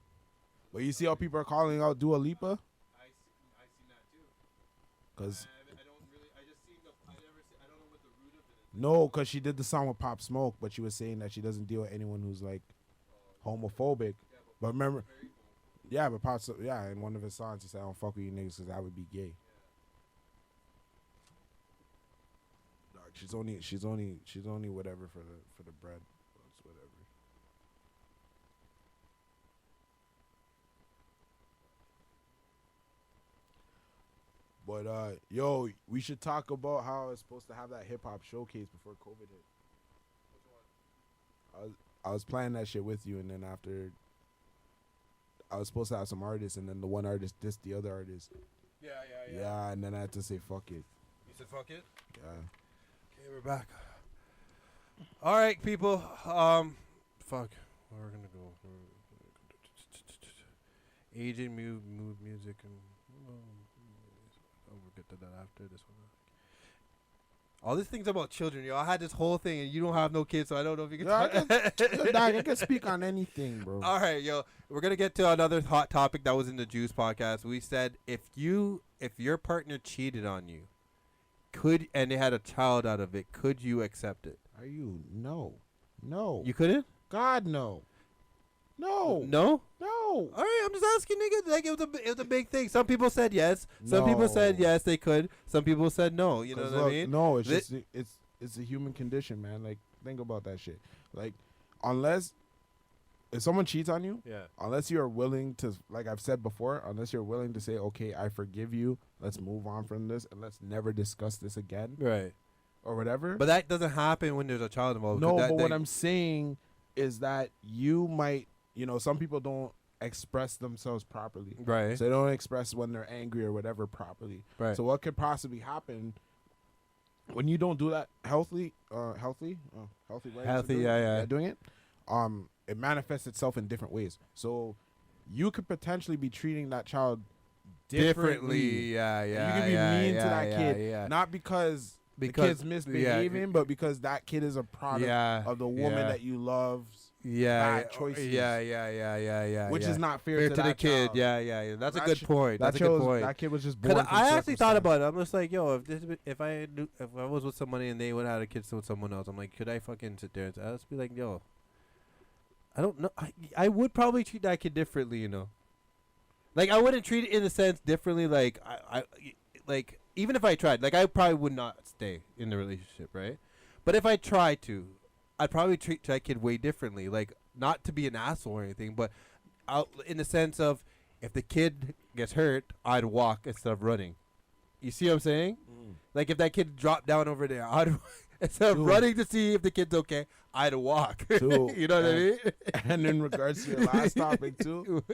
Speaker 3: But you see how people are calling out Dua Lipa?
Speaker 1: I seen that too.
Speaker 3: Cause
Speaker 1: I don't really. I just seen the. I don't know what the root of it is.
Speaker 3: no, cause she did the song with Pop Smoke, but she was saying that she doesn't deal with anyone who's like homophobic. But remember, yeah, but Pop Smoke, yeah, in one of his songs he said, "I don't fuck with you niggas because I would be gay." Dog, she's only whatever for the bread. It's whatever. But yo, we should talk about how I was supposed to have that hip hop showcase before COVID hit. I was planning that shit with you, and then after, I was supposed to have some artists, and then the one artist dissed the other artist. Yeah, and then I had to say fuck it.
Speaker 1: You said fuck it.
Speaker 3: Yeah.
Speaker 1: Okay, we're back. All right, people. Fuck. We're gonna go. Aging mood music and. We'll get to that after this one. All these things about children, yo. I had this whole thing, and you don't have no kids, so I don't know if you can.
Speaker 3: I can speak on anything, bro.
Speaker 1: All right, yo. We're gonna get to another hot topic that was in the Juice podcast. We said if your partner cheated on you, and they had a child out of it, could you accept it?
Speaker 3: Are you no?
Speaker 1: You couldn't?
Speaker 3: God no. No.
Speaker 1: No?
Speaker 3: No.
Speaker 1: All right, I'm just asking, nigga. Like it was a big thing. Some people said yes. Some people said yes, they could. Some people said no. You know what I mean?
Speaker 3: No, it's just it's a human condition, man. Like think about that shit. Like if someone cheats on you, unless you're willing to, like I've said before, unless you're willing to say, okay, I forgive you. Let's move on from this and let's never discuss this again.
Speaker 1: Right.
Speaker 3: Or whatever.
Speaker 1: But that doesn't happen when there's a child involved.
Speaker 3: No, but what I'm saying is that you might. Some people don't express themselves properly.
Speaker 1: Right.
Speaker 3: So they don't express when they're angry or whatever properly. Right. So what could possibly happen when you don't do that healthy, right?
Speaker 1: Healthy, yeah.
Speaker 3: Doing it, it manifests itself in different ways. So you could potentially be treating that child differently.
Speaker 1: Yeah.
Speaker 3: You could be mean to that kid, not because the kid's misbehaving, but because that kid is a product of the woman that you love. Bad choices.
Speaker 1: Yeah.
Speaker 3: Which is not fair to
Speaker 1: the
Speaker 3: that
Speaker 1: kid.
Speaker 3: child.
Speaker 1: Yeah. That's a good point. That's a good point.
Speaker 3: That kid was just born.
Speaker 1: I actually thought about it. I'm just like, yo, if I was with somebody and they would have had a kid with someone else, I'm like, could I fucking sit there and I'd just be like, yo, I don't know. I would probably treat that kid differently, Like I wouldn't treat it in a sense differently. Like like even if I tried, like I probably would not stay in the relationship, right? But if I tried to, I'd probably treat that kid way differently. Like, not to be an asshole or anything, but in the sense of if the kid gets hurt, I'd walk instead of running. You see what I'm saying? Like, if that kid dropped down over there, instead of running to see if the kid's okay, I'd walk. You know what I mean?
Speaker 3: And in regards to your last topic, too,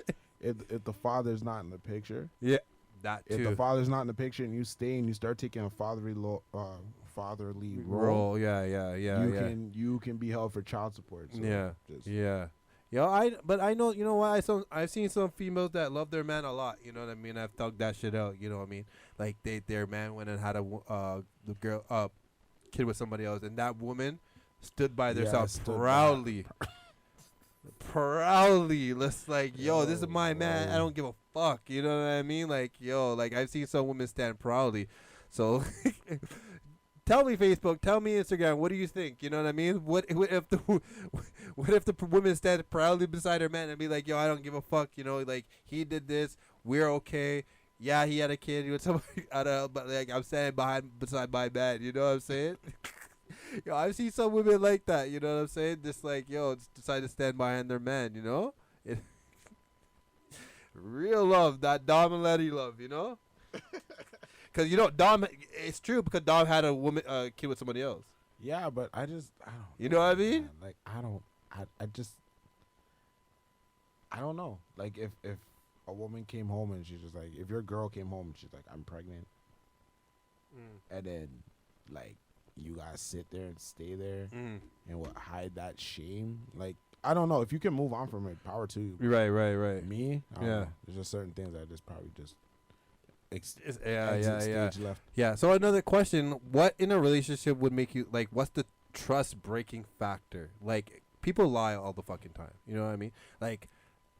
Speaker 3: if the father's not in the picture.
Speaker 1: Yeah, that too.
Speaker 3: If the father's not in the picture and you stay and you start taking a fatherly role. You can be held for child support. So
Speaker 1: But I know, what, I've seen some females that love their man a lot. You know what I mean? I've thugged that shit out. You know what I mean? Like their man went and had the girl kid with somebody else, and that woman stood by themselves proudly. Proudly, let's like, yo, this is my man. I don't give a fuck. You know what I mean? Like, yo, like I've seen some women stand proudly. So, tell me Facebook, tell me Instagram. What do you think? You know what I mean? What if the women stand proudly beside her man and be like, yo, I don't give a fuck. Like he did this. We're okay. Yeah, he had a kid with somebody. But like I'm standing beside my man. You know what I'm saying? Yo, I've seen some women like that. You know what I'm saying? Just like, yo, just decide to stand behind their man. Real love, that Dom and Letty love. Because Dom, it's true because Dom had a kid with somebody else.
Speaker 3: Yeah, but I don't.
Speaker 1: You know what I mean?
Speaker 3: Man. Like I don't know. Like if a woman came home and she's just like, if your girl came home and she's like, I'm pregnant, and then like you gotta sit there and stay there and hide that shame. Like I don't know. If you can move on from it, power to you.
Speaker 1: Right.
Speaker 3: Me, I don't know. There's just certain things that just probably just. Left.
Speaker 1: Yeah. So another question: what in a relationship would make you like? What's the trust breaking factor? Like people lie all the fucking time. You know what I mean? Like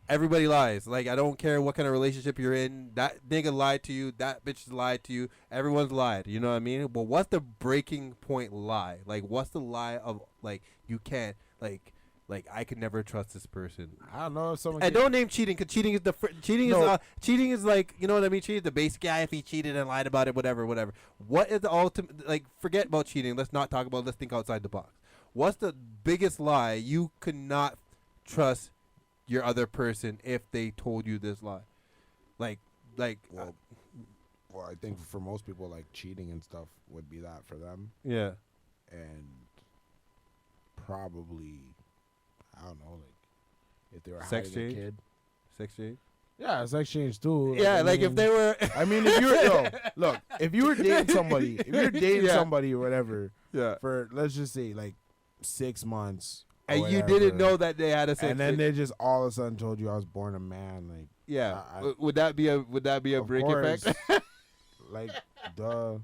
Speaker 1: everybody lies. Like, I don't care what kind of relationship you're in. That nigga lied to you. That bitch lied to you. Everyone's lied. You know what I mean? But what's the breaking point lie? Like, what's the lie of, like, you can't, like I could never trust this person.
Speaker 3: I don't know if someone.
Speaker 1: And don't name cheating, because cheating is
Speaker 3: No.
Speaker 1: cheating is like, you know what I mean. Cheating is the basic guy. If he cheated and lied about it, whatever. What is the ultimate? Like, forget about cheating. Let's not talk about. Let's think outside the box. What's the biggest lie you could not trust your other person if they told you this lie? Like,
Speaker 3: Well, I think for most people, like cheating and stuff would be that for them,
Speaker 1: yeah,
Speaker 3: and probably I don't know, like if they were
Speaker 1: Sex
Speaker 3: hiding a
Speaker 1: change?
Speaker 3: kid.
Speaker 1: sex change.
Speaker 3: Yeah, sex change too.
Speaker 1: Yeah,
Speaker 3: I
Speaker 1: like if
Speaker 3: mean-
Speaker 1: they were.
Speaker 3: I mean, if you're look, if you were dating somebody,
Speaker 1: Yeah.
Speaker 3: somebody or whatever
Speaker 1: Yeah,
Speaker 3: for let's just say like 6 months, or
Speaker 1: and you
Speaker 3: whatever,
Speaker 1: didn't know that they had a sex.
Speaker 3: and then they just all of a sudden told you I was born a man, like
Speaker 1: yeah,
Speaker 3: I-
Speaker 1: would that be a
Speaker 3: of
Speaker 1: break
Speaker 3: course,
Speaker 1: effect?
Speaker 3: like duh,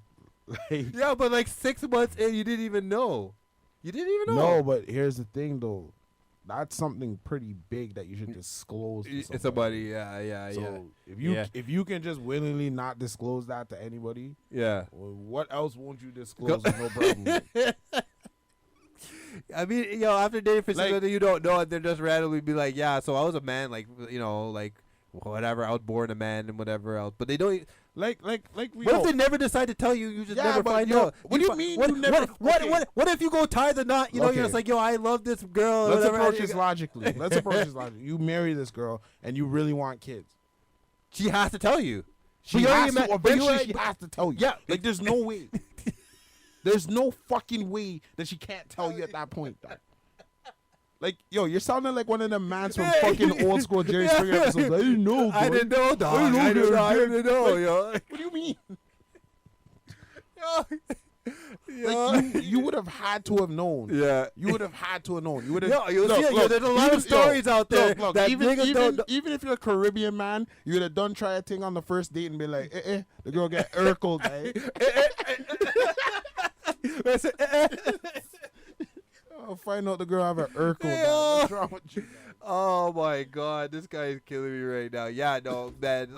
Speaker 3: like
Speaker 1: Yeah, but like 6 months in, you didn't even know. You didn't even know.
Speaker 3: no, but here's the thing though, that's something pretty big that you should disclose to
Speaker 1: It's somebody. Yeah.
Speaker 3: So
Speaker 1: Yeah.
Speaker 3: if you can just willingly not disclose that to anybody,
Speaker 1: Yeah.
Speaker 3: well, what else won't you disclose? With no problem.
Speaker 1: I mean, after dating for
Speaker 3: Like-
Speaker 1: somebody you don't know, and they're just randomly be like, yeah, so I was a man, like, like, whatever, I was born a man and whatever else. But they don't.
Speaker 3: Like we
Speaker 1: What if
Speaker 3: know.
Speaker 1: they never decide to tell you? You just
Speaker 3: Yeah,
Speaker 1: never
Speaker 3: but
Speaker 1: find
Speaker 3: yo,
Speaker 1: out.
Speaker 3: what do you
Speaker 1: fi-
Speaker 3: mean
Speaker 1: What,
Speaker 3: you never- okay.
Speaker 1: what if you go tie the knot? You're
Speaker 3: Okay.
Speaker 1: just like, yo, I love this girl. or
Speaker 3: Let's
Speaker 1: whatever,
Speaker 3: approach
Speaker 1: and
Speaker 3: this logically. Let's approach this logically. You marry this girl and you really want kids.
Speaker 1: She has to tell you.
Speaker 3: She
Speaker 1: But you
Speaker 3: has
Speaker 1: already
Speaker 3: to.
Speaker 1: met- but you
Speaker 3: Eventually,
Speaker 1: already-
Speaker 3: she has to tell you.
Speaker 1: Yeah.
Speaker 3: like there's no way. There's no fucking way that she can't tell you at that point. Dog. Like, yo, you're sounding like one of them mans from fucking old school Jerry Springer episodes. I didn't know.
Speaker 1: I
Speaker 3: boy.
Speaker 1: know, dog.
Speaker 3: I didn't know
Speaker 1: I
Speaker 3: they're
Speaker 1: didn't know, yo.
Speaker 3: What do you mean?
Speaker 1: Yo.
Speaker 3: Like you would have had to have known.
Speaker 1: Yeah.
Speaker 3: You would have had to have known. You would have.
Speaker 1: Yo, you'll see it, yo, there's a lot of stories out there that niggas don't.
Speaker 3: Even if you're a Caribbean man, you would have done try a thing on the first date and be like, the girl get urkled, I'll find out the girl have an urkel.
Speaker 1: Yo.
Speaker 3: dog. What's wrong with you?
Speaker 1: Oh my god, this guy is killing me right now. Yeah, no, man.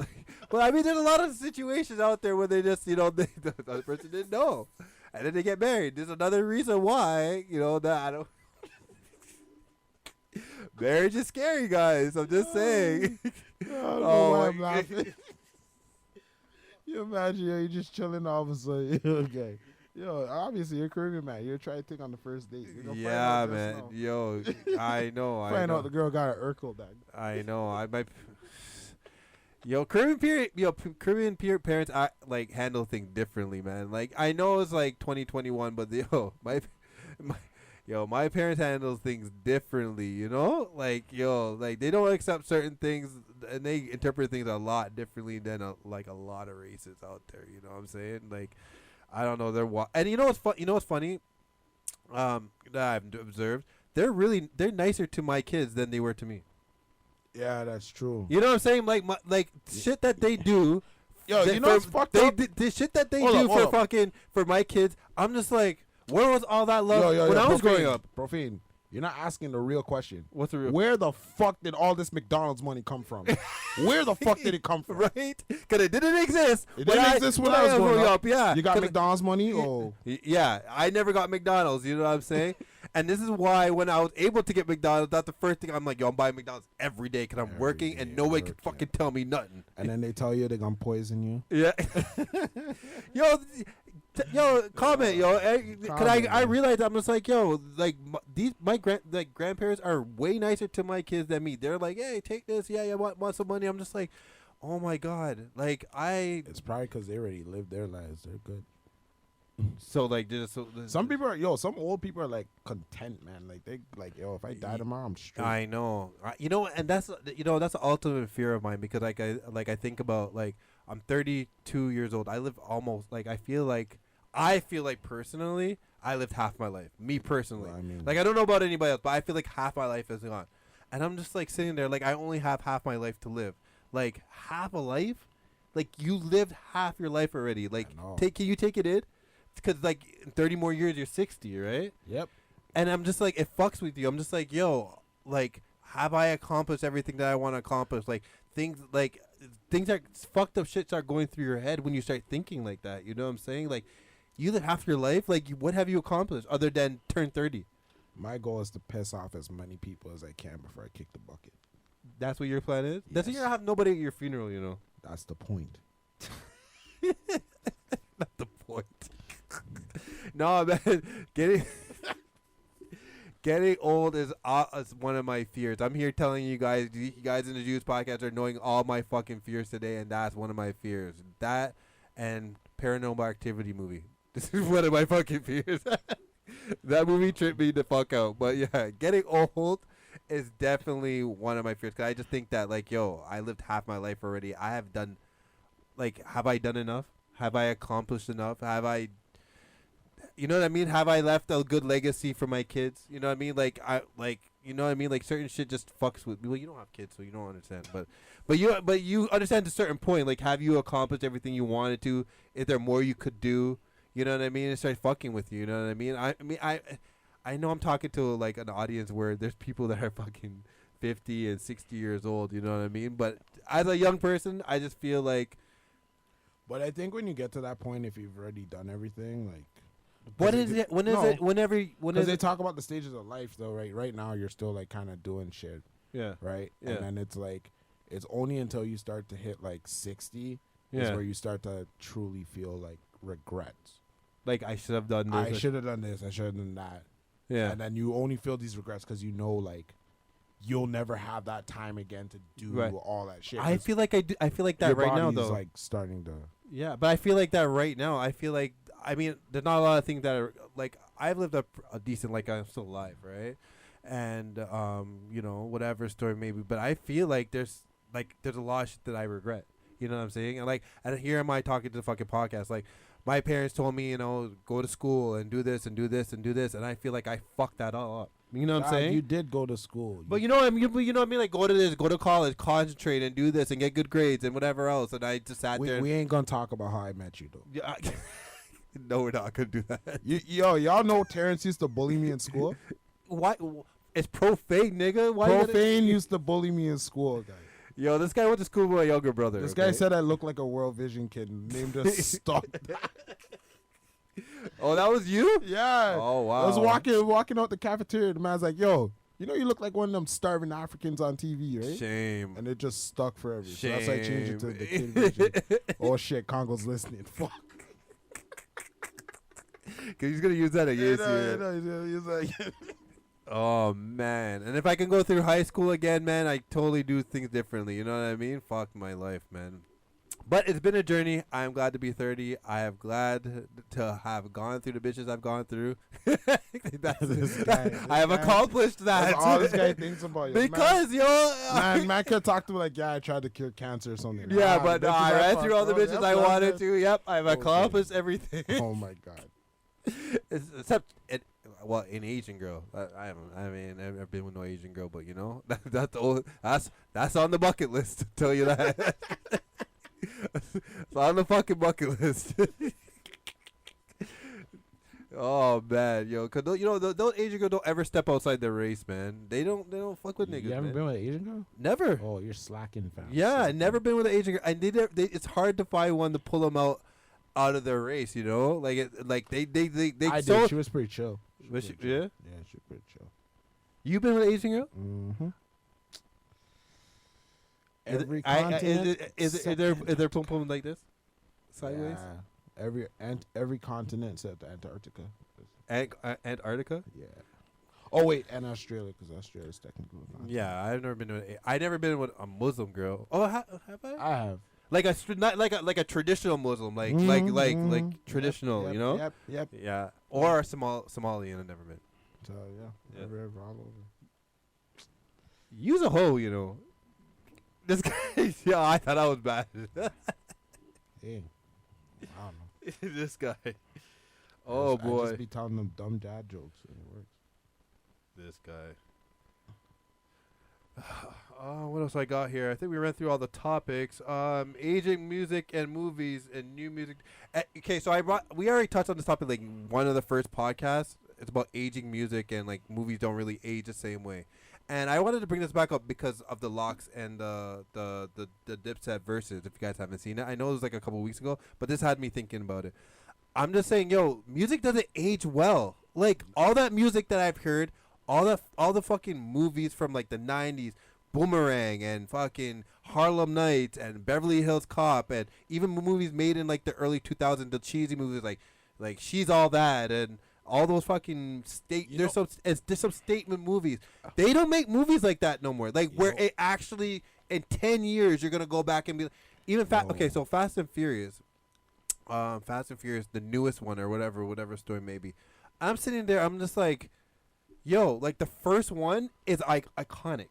Speaker 1: But I mean, there's a lot of situations out there where they just, the other person didn't know, and then they get married. There's another reason why, that I don't. Marriage is scary, guys. I'm just saying.
Speaker 3: I don't know
Speaker 1: Oh
Speaker 3: why
Speaker 1: my
Speaker 3: I'm laughing. You imagine you're just chilling all of a sudden. Okay. Yo, obviously you're a Caribbean man. You're trying to take on the first date. You're gonna find
Speaker 1: Yeah,
Speaker 3: out just
Speaker 1: man.
Speaker 3: now.
Speaker 1: Yo, I know. I
Speaker 3: Find
Speaker 1: know.
Speaker 3: out the girl got an urkel, dog.
Speaker 1: I know. I might. Caribbean parents handle things differently, man. Like, I know it's like 2021, but my parents handle things differently. Like, they don't accept certain things and they interpret things a lot differently than a lot of races out there. You know what I'm saying? Like, I don't know. And you know what's funny? That I've observed. They're nicer to my kids than they were to me.
Speaker 3: Yeah, that's true.
Speaker 1: You know what I'm saying? Like shit that they do.
Speaker 3: Yo,
Speaker 1: that
Speaker 3: you know what's fucked up?
Speaker 1: The shit that they
Speaker 3: Hold
Speaker 1: do
Speaker 3: up, hold up.
Speaker 1: for my kids. I'm just like, where was all that love
Speaker 3: Yo,
Speaker 1: when I was
Speaker 3: Profane,
Speaker 1: growing up?
Speaker 3: Profane, you're not asking the real question.
Speaker 1: What's the real
Speaker 3: Where the fuck did all this McDonald's money come from? Where the fuck did it come from?
Speaker 1: right? Because it didn't exist.
Speaker 3: It didn't exist when I was growing up.
Speaker 1: Yeah,
Speaker 3: You got
Speaker 1: 'Cause-
Speaker 3: McDonald's money? Oh,
Speaker 1: Yeah, I never got McDonald's. You know what I'm saying? And this is why when I was able to get McDonald's, that's the first thing I'm like, yo, I'm buying McDonald's every day because I'm
Speaker 3: Every
Speaker 1: working
Speaker 3: day
Speaker 1: and
Speaker 3: I'm
Speaker 1: nobody can
Speaker 3: working.
Speaker 1: fucking tell me nothing.
Speaker 3: and then they tell you they're gonna poison you.
Speaker 1: Yeah. Yo, comment, yo. Cause I
Speaker 3: Comment,
Speaker 1: realized I'm just like, yo, like my grandparents are way nicer to my kids than me. They're like, hey, take this. Yeah, I want some money. I'm just like, oh my god, like
Speaker 3: It's probably because they already lived their lives. They're good.
Speaker 1: so like there's
Speaker 3: Some people are some old people are like content, man. Like they like, yo, if I die tomorrow, I'm straight.
Speaker 1: I know, and that's the ultimate fear of mine because I think about like I'm 32 years old. I live almost like I feel like personally I lived half my life. Me personally,
Speaker 3: Well, I mean-
Speaker 1: like I don't know about anybody else, but I feel like half my life is gone, and I'm just like sitting there like I only have half my life to live. Like half a life, like you lived half your life already. Like
Speaker 3: know.
Speaker 1: can you take it in? Because like in 30 more years you're 60, right?
Speaker 3: Yep.
Speaker 1: And I'm just like, it fucks with you. I'm just like, yo, like, have I accomplished everything that I want to accomplish? Like things that fucked up shit start going through your head when you start thinking like that. You know what I'm saying? Like you live half your life. Like what have you accomplished other than turn 30?
Speaker 3: My goal is to piss off as many people as I can before I kick the bucket.
Speaker 1: That's what your plan is. That's why
Speaker 3: Yes.
Speaker 1: you're gonna have nobody at your funeral. You know.
Speaker 3: That's the point.
Speaker 1: Not the point. No, man. Getting old is one of my fears. I'm here telling you guys in the Juice podcast are knowing all my fucking fears today, and that's one of my fears. That and Paranormal Activity movie. This is one of my fucking fears. That movie tripped me the fuck out. But yeah, getting old is definitely one of my fears. Cause I just think that like, yo, I lived half my life already. I have done, like, have I done enough? Have I accomplished enough? Have I, you know what I mean? Have I left a good legacy for my kids? You know what I mean? You know what I mean? Like certain shit just fucks with me. Well, you don't have kids, so you don't understand. But you understand to a certain point. Like, have you accomplished everything you wanted to? Is there more you could do? You know what I mean? It starts fucking with you. You know what I mean? I know I'm talking to like an audience where there's people that are fucking 50 and 60 years old. You know what I mean? But as a young person, I just feel like.
Speaker 3: But I think when you get to that point, if you've already done everything, like.
Speaker 1: What is it? When is it? Whenever. When
Speaker 3: Because
Speaker 1: is
Speaker 3: they
Speaker 1: it?
Speaker 3: talk about the stages of life, though, right? Right now, you're still like kind of doing shit,
Speaker 1: Yeah.
Speaker 3: right?
Speaker 1: Yeah.
Speaker 3: And then it's like, it's only until you start to hit like 60 is
Speaker 1: Yeah.
Speaker 3: where you start to truly feel like regrets.
Speaker 1: Like I should have done this.
Speaker 3: I should have done this. I should have done that.
Speaker 1: Yeah.
Speaker 3: And then you only feel these regrets because you know, like, you'll never have that time again to do
Speaker 1: Right.
Speaker 3: all that shit.
Speaker 1: I
Speaker 3: 'cause
Speaker 1: feel like I do. I feel like that
Speaker 3: your
Speaker 1: right now,
Speaker 3: body's,
Speaker 1: though.
Speaker 3: like starting to.
Speaker 1: Yeah, but I feel like that right now. I feel like, I mean, there's not a lot of things that are like, I've lived a decent, like I'm still alive, right? And you know, whatever story maybe, but I feel like there's a lot of shit that I regret. You know what I'm saying? And here am I talking to the fucking podcast. Like my parents told me, you know, go to school and do this and do this and do this, and I feel like I fucked that all up. You know what I'm saying?
Speaker 3: You did go to school.
Speaker 1: But you know what I mean? You know what I mean? Like, go to this, go to college, concentrate, and do this, and get good grades, and whatever else. And I just sat there.
Speaker 3: we ain't gonna talk about how I met you, though.
Speaker 1: Yeah, no, we're not gonna do that.
Speaker 3: Y'all know Terrence used to bully me in school.
Speaker 1: Why? It's profane, nigga. Why?
Speaker 3: Profane used to bully me in school, guys.
Speaker 1: Yo, this guy went to school with my younger brother.
Speaker 3: This
Speaker 1: okay?
Speaker 3: guy said I look like a World Vision kid. Named just stop.
Speaker 1: Oh, that was you?
Speaker 3: Yeah.
Speaker 1: Oh wow.
Speaker 3: I was walking out the cafeteria. The man's like, "Yo, you know you look like one of them starving Africans on TV, right?"
Speaker 1: Shame.
Speaker 3: And it just stuck forever. So that's why I changed it to the
Speaker 1: Shame.
Speaker 3: kid version. Oh shit, Congo's listening. Fuck.
Speaker 1: Cause he's gonna use that against you.
Speaker 3: He's like,
Speaker 1: Oh man. And if I can go through high school again, man, I totally do things differently. You know what I mean? Fuck my life, man. But it's been a journey. I'm glad to be 30. I am glad to have gone through the bitches I've gone through.
Speaker 3: This guy-
Speaker 1: I have accomplished that.
Speaker 3: That's all this guy thinks about you.
Speaker 1: Because,
Speaker 3: Man could talk to me like, yeah, I tried to cure cancer or something.
Speaker 1: yeah,
Speaker 3: Ah,
Speaker 1: but
Speaker 3: bitches
Speaker 1: I
Speaker 3: I
Speaker 1: ran
Speaker 3: fucked.
Speaker 1: through all the
Speaker 3: Oh,
Speaker 1: bitches
Speaker 3: yep,
Speaker 1: I
Speaker 3: that's
Speaker 1: wanted
Speaker 3: it.
Speaker 1: to. Yep, I've
Speaker 3: Okay.
Speaker 1: accomplished everything.
Speaker 3: Oh my god.
Speaker 1: Except, well, an Asian girl. I mean, I've never been with no Asian girl, but you know, that's on the bucket list. To tell you that. It's on the fucking bucket list. Oh man, yo, cause those Asian girls don't ever step outside their race, man. They don't fuck with niggas.
Speaker 3: You haven't
Speaker 1: man.
Speaker 3: been with an Asian girl?
Speaker 1: Never.
Speaker 3: Oh, you're slacking, fam.
Speaker 1: Yeah, I
Speaker 3: Slacking.
Speaker 1: never been with an Asian girl. And it's hard to find one to pull them out of their race. You know, they.
Speaker 3: I
Speaker 1: so,
Speaker 3: did. She was pretty chill.
Speaker 1: Was she-
Speaker 3: pretty
Speaker 1: yeah?
Speaker 3: chill. Yeah, she was pretty chill.
Speaker 1: You been with an Asian girl?
Speaker 3: Mm-hmm.
Speaker 1: Is it-
Speaker 3: Every
Speaker 1: I-
Speaker 3: continent.
Speaker 1: is there pum pum like this, sideways?
Speaker 3: Yeah. Every continent except Antarctica.
Speaker 1: Antarctica?
Speaker 3: Yeah. Oh wait, and Australia, because Australia's technically a continent.
Speaker 1: Yeah, I've never been with a Muslim girl. Oh, have I?
Speaker 3: I have.
Speaker 1: Like not like a traditional Muslim, like traditional,
Speaker 3: Yep,
Speaker 1: you know?
Speaker 3: Yep.
Speaker 1: Yeah, or Somalian. I've never been.
Speaker 3: So yeah,
Speaker 1: Yeah.
Speaker 3: Ever all over.
Speaker 1: Use a hoe, you know. This guy, yeah, I thought I was bad.
Speaker 3: Hey, I don't know.
Speaker 1: This guy.
Speaker 3: I
Speaker 1: Oh
Speaker 3: just- I
Speaker 1: boy,
Speaker 3: just be telling them dumb dad jokes and it works.
Speaker 1: this guy. What else I got here? I think we ran through all the topics. Aging music and movies and new music. Okay, so we already touched on this topic like one of the first podcasts. It's about aging music and like movies don't really age the same way. And I wanted to bring this back up because of the Locks and the Dipset verses. If you guys haven't seen it, I know it was like a couple weeks ago, but this had me thinking about it. I'm just saying, yo, music doesn't age well. Like all that music that I've heard, all the fucking movies from like the '90s, Boomerang and fucking Harlem Nights and Beverly Hills Cop, and even movies made in like the early 2000s, the cheesy movies like She's All That and all those fucking there's some statement movies. They don't make movies like that no more. Like where it actually in 10 years you're gonna go back and be even okay. So Fast and Furious, the newest one or whatever story may be. I'm sitting there. I'm just like, yo, like the first one is iconic.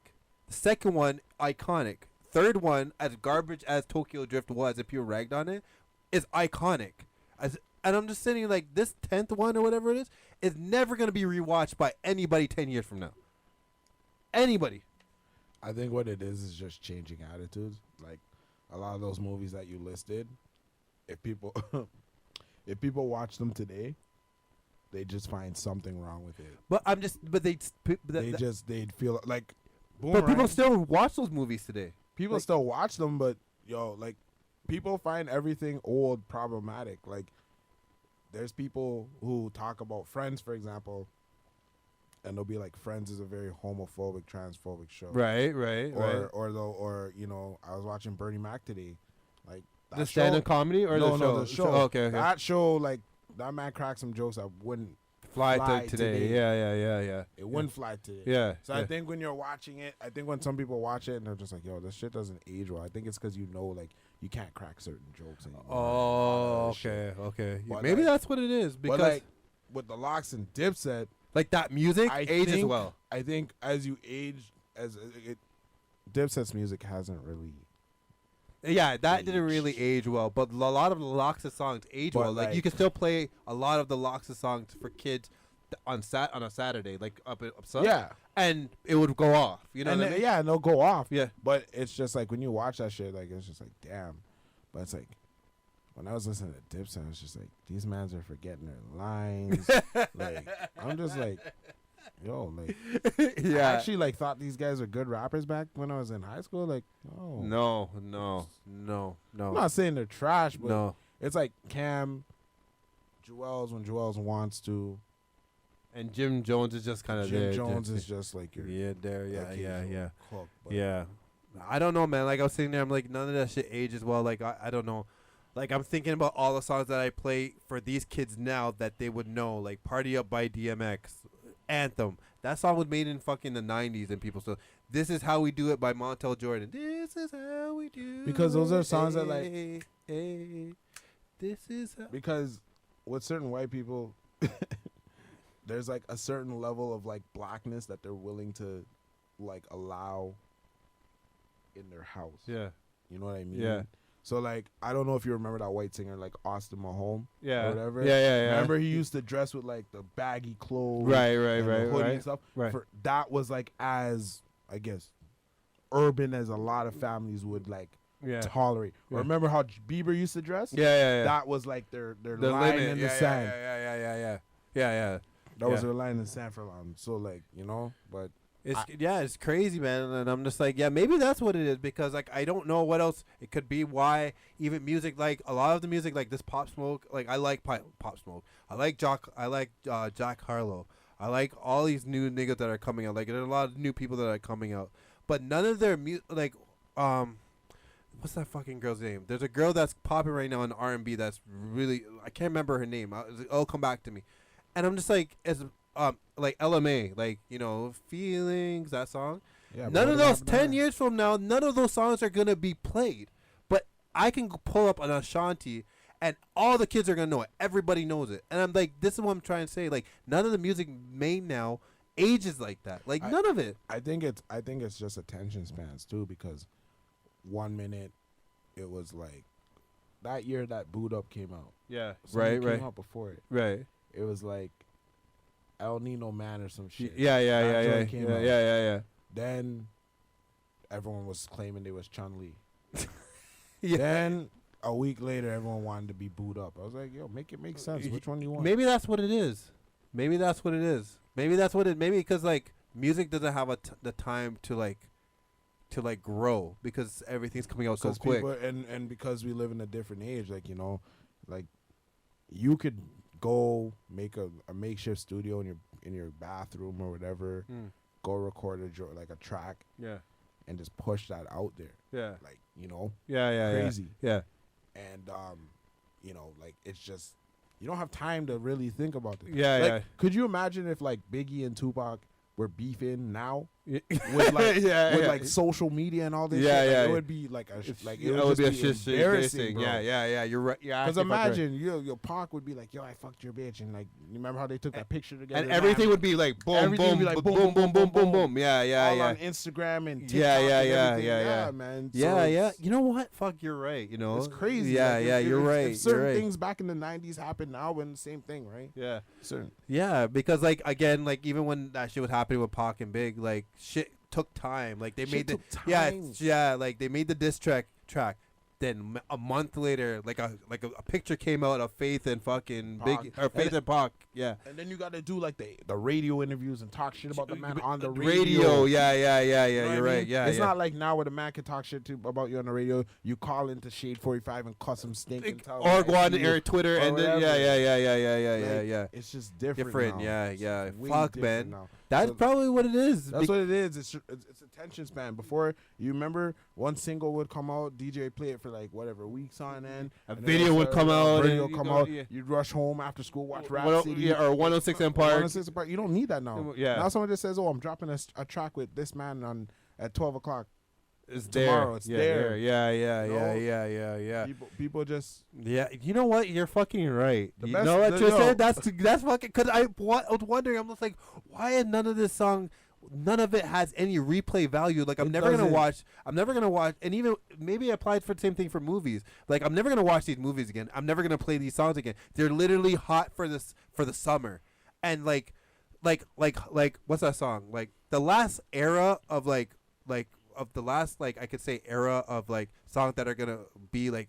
Speaker 1: The second one iconic. Third one, as garbage as Tokyo Drift was, if people ragged on it, is iconic. And I'm just sitting like this 10th one or whatever it is never going to be rewatched by anybody 10 years from now. Anybody.
Speaker 3: I think what it is just changing attitudes. Like a lot of those movies that you listed, if people watch them today, they just find something wrong with it. They'd feel like Boomerang.
Speaker 1: But people still watch those movies today.
Speaker 3: People still watch them, but like people find everything old problematic. Like there's people who talk about Friends, for example, and they'll be like, Friends is a very homophobic, transphobic show.
Speaker 1: Right.
Speaker 3: Or I was watching Bernie Mac today. Like
Speaker 1: the stand-up comedy or the show?
Speaker 3: No, the show.
Speaker 1: Okay.
Speaker 3: That show, like that man cracked some jokes that wouldn't
Speaker 1: fly today. Yeah.
Speaker 3: It wouldn't fly today.
Speaker 1: Yeah.
Speaker 3: So I think when you're watching it, I think when some people watch it and they're just like, yo, this shit doesn't age well. I think it's because like you can't crack certain jokes anymore.
Speaker 1: Oh, okay. Maybe that's what it is because
Speaker 3: like, with the Locks and Dipset,
Speaker 1: like that music ages well.
Speaker 3: I think as you age, Dipset's music hasn't really.
Speaker 1: Yeah, that didn't really age well, but a lot of the Locks songs age well. Like you can still play a lot of the Locks songs for kids on a Saturday, like up.
Speaker 3: Yeah,
Speaker 1: and it would go off. You know what I mean?
Speaker 3: Yeah, and they'll go off.
Speaker 1: Yeah,
Speaker 3: but it's just like when you watch that shit, like it's just like damn. But it's like when I was listening to Dipset, I was just like, these mans are forgetting their lines. Like I'm just like, yo, like I actually like thought these guys were good rappers back when I was in high school. Like, oh
Speaker 1: no.
Speaker 3: I'm not saying they're trash, but
Speaker 1: no.
Speaker 3: It's like Cam, Joel's when Joel's wants to.
Speaker 1: And Jim Jones is just kind of there.
Speaker 3: Jim Jones is just like your
Speaker 1: cook, yeah. I don't know, man. Like I was sitting there, I'm like, none of that shit ages well. Like I don't know. Like I'm thinking about all the songs that I play for these kids now that they would know, like "Party Up" by DMX, Anthem. That song was made in fucking the '90s, and people still. This Is How We Do It by Montel Jordan. This is how we do.
Speaker 3: Because those are songs that like.
Speaker 1: This is how.
Speaker 3: Because with certain white people. There's like a certain level of like blackness that they're willing to like allow in their house.
Speaker 1: Yeah.
Speaker 3: You know what I mean?
Speaker 1: Yeah.
Speaker 3: So like I don't know if you remember that white singer like Austin Mahone.
Speaker 1: Yeah.
Speaker 3: Or whatever.
Speaker 1: Yeah.
Speaker 3: Remember he used to dress with like the baggy clothes.
Speaker 1: Right.
Speaker 3: And stuff.
Speaker 1: Right.
Speaker 3: That was like as I guess urban as a lot of families would like tolerate.
Speaker 1: Yeah.
Speaker 3: Or remember how Bieber used to dress?
Speaker 1: Yeah.
Speaker 3: That was like their
Speaker 1: the
Speaker 3: line
Speaker 1: limit.
Speaker 3: in the sand.
Speaker 1: Yeah.
Speaker 3: That was their line in San Fernando. So like, but
Speaker 1: it's crazy, man. And I'm just like, maybe that's what it is because like I don't know what else it could be. Why even music like a lot of the music like this Pop Smoke, like I like Pop Smoke. I like Jack Harlow. I like all these new niggas that are coming out. Like there's a lot of new people that are coming out, but none of their like what's that fucking girl's name? There's a girl that's popping right now in R&B that's really I can't remember her name. It'll come back to me. And I'm just like, as like LMA, like feelings, that song. Yeah, none of those 10 years from now, none of those songs are gonna be played. But I can pull up an Ashanti, and all the kids are gonna know it. Everybody knows it. And I'm like, this is what I'm trying to say. Like, none of the music made now ages like that. Like none of it.
Speaker 3: I think it's just attention spans too, because 1 minute it was like that year that Boot Up came out.
Speaker 1: Yeah,
Speaker 3: Something came out before it.
Speaker 1: Right.
Speaker 3: It was like El Nino Man or some shit.
Speaker 1: Yeah.
Speaker 3: Then everyone was claiming they was Chun-Li.
Speaker 1: Yeah.
Speaker 3: Then a week later, everyone wanted to be Boot Up. I was like, yo, make sense. Which one do you want?
Speaker 1: Maybe that's what it is. Maybe because like music doesn't have the time to grow because everything's coming out so quick.
Speaker 3: People, and because we live in a different age, like, you know, like you could go make a makeshift studio in your bathroom or whatever, go record a track, and just push that out there, like, you know, crazy, and you know, like, it's just, you don't have time to really think about it. Could you imagine if like Biggie and Tupac were beefing now with like social media and all this shit? Like, it would be like it would be a shit embarrassing, bro.
Speaker 1: You're right.
Speaker 3: Because imagine your Pac would be like, yo, I fucked your bitch, and like, you remember how they took that picture together,
Speaker 1: and everything would be like boom, boom, boom, boom, boom, boom, boom, boom. All on
Speaker 3: Instagram and TikTok and everything. Man. So
Speaker 1: You know what? Fuck, you're right. You know,
Speaker 3: it's crazy.
Speaker 1: You're right.
Speaker 3: If certain things back in the 90s happen now, when the same thing, right?
Speaker 1: Yeah.
Speaker 3: Certain.
Speaker 1: Yeah, because like, again, like, even when that shit was happening with Pac and Big, like, shit took time. Like, they made like they made the diss track. Then a month later, like a picture came out of Faith and fucking Big, or Faith and Pac. Yeah.
Speaker 3: And then you got to do like the radio interviews and talk shit about the man on the
Speaker 1: radio. Yeah.
Speaker 3: You know
Speaker 1: You're right.
Speaker 3: Yeah. It's not like now where the man can talk shit about you on the radio. You call into Shade 45 and cuss him stink and tell
Speaker 1: or go on air Twitter and then
Speaker 3: yeah. It's just different.
Speaker 1: Now.
Speaker 3: Yeah.
Speaker 1: Fuck, man. Now. That's probably what it is.
Speaker 3: That's what it is. It's attention span. Before, you remember, one single would come out, DJ play it for like whatever weeks on end.
Speaker 1: A video would come out.
Speaker 3: You'd rush home after school, watch Rap City.
Speaker 1: Or 106 & Park.
Speaker 3: 106 & Park. You don't need that now.
Speaker 1: Yeah.
Speaker 3: Now someone just says, "Oh, I'm dropping a track with this man at 12 o'clock."
Speaker 1: It's
Speaker 3: tomorrow.
Speaker 1: There.
Speaker 3: It's there.
Speaker 1: Yeah.
Speaker 3: People just.
Speaker 1: Yeah, you know what? You're fucking right.
Speaker 3: You
Speaker 1: know what, Tristan? That's fucking. Because I was wondering. I'm just like, why is none of it has any replay value? Like, I'm never gonna watch. And even maybe I applied for the same thing for movies. Like, I'm never gonna watch these movies again. I'm never gonna play these songs again. They're literally hot for the summer, and like what's that song? Like the last era of of the last, like, I could say era of like songs that are gonna be like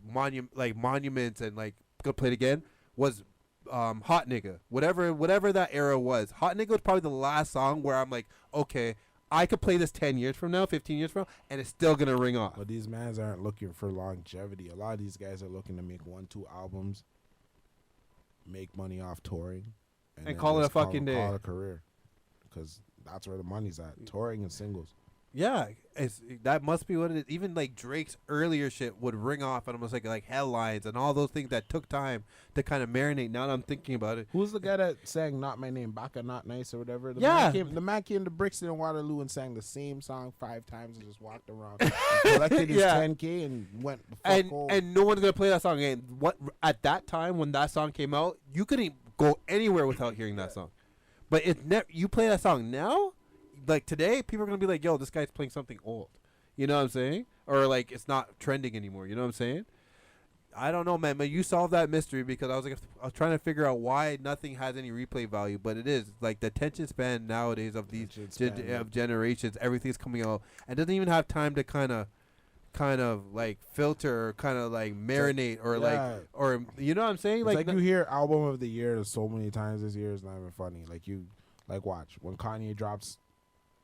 Speaker 1: monuments and like gonna play it again was Hot Nigga. Whatever that era was. Hot Nigga was probably the last song where I'm like, okay, I could play this 10 years from now, 15 years from now, and it's still gonna ring off.
Speaker 3: But these mans aren't looking for longevity. A lot of these guys are looking to make 1-2 albums, make money off touring,
Speaker 1: and call it a fucking day.
Speaker 3: Call it a career. Because that's where the money's at. Touring and singles.
Speaker 1: Yeah, that must be what it is. Even like Drake's earlier shit would ring off and almost like headlines and all those things that took time to kind of marinate. Now that I'm thinking about it,
Speaker 3: who's the guy that sang "Not My Name," Baka Not Nice or whatever? The man came to Brixton and Waterloo and sang the same song 5 times and just walked around, and collected his $10K and went the fuck home.
Speaker 1: And no one's gonna play that song again. What at that time when that song came out, you couldn't go anywhere without hearing that song. But you play that song now. Like today, people are gonna be like, "Yo, this guy's playing something old," you know what I'm saying? Or like it's not trending anymore. You know what I'm saying? I don't know, man. But you solved that mystery because I was trying to figure out why nothing has any replay value. But it is like the attention span nowadays of these of generations. Everything's coming out and doesn't even have time to kind of like filter or kind of like marinate or or you know what I'm saying?
Speaker 3: Like you hear album of the year so many times this year, it's not even funny. Like watch when Kanye drops.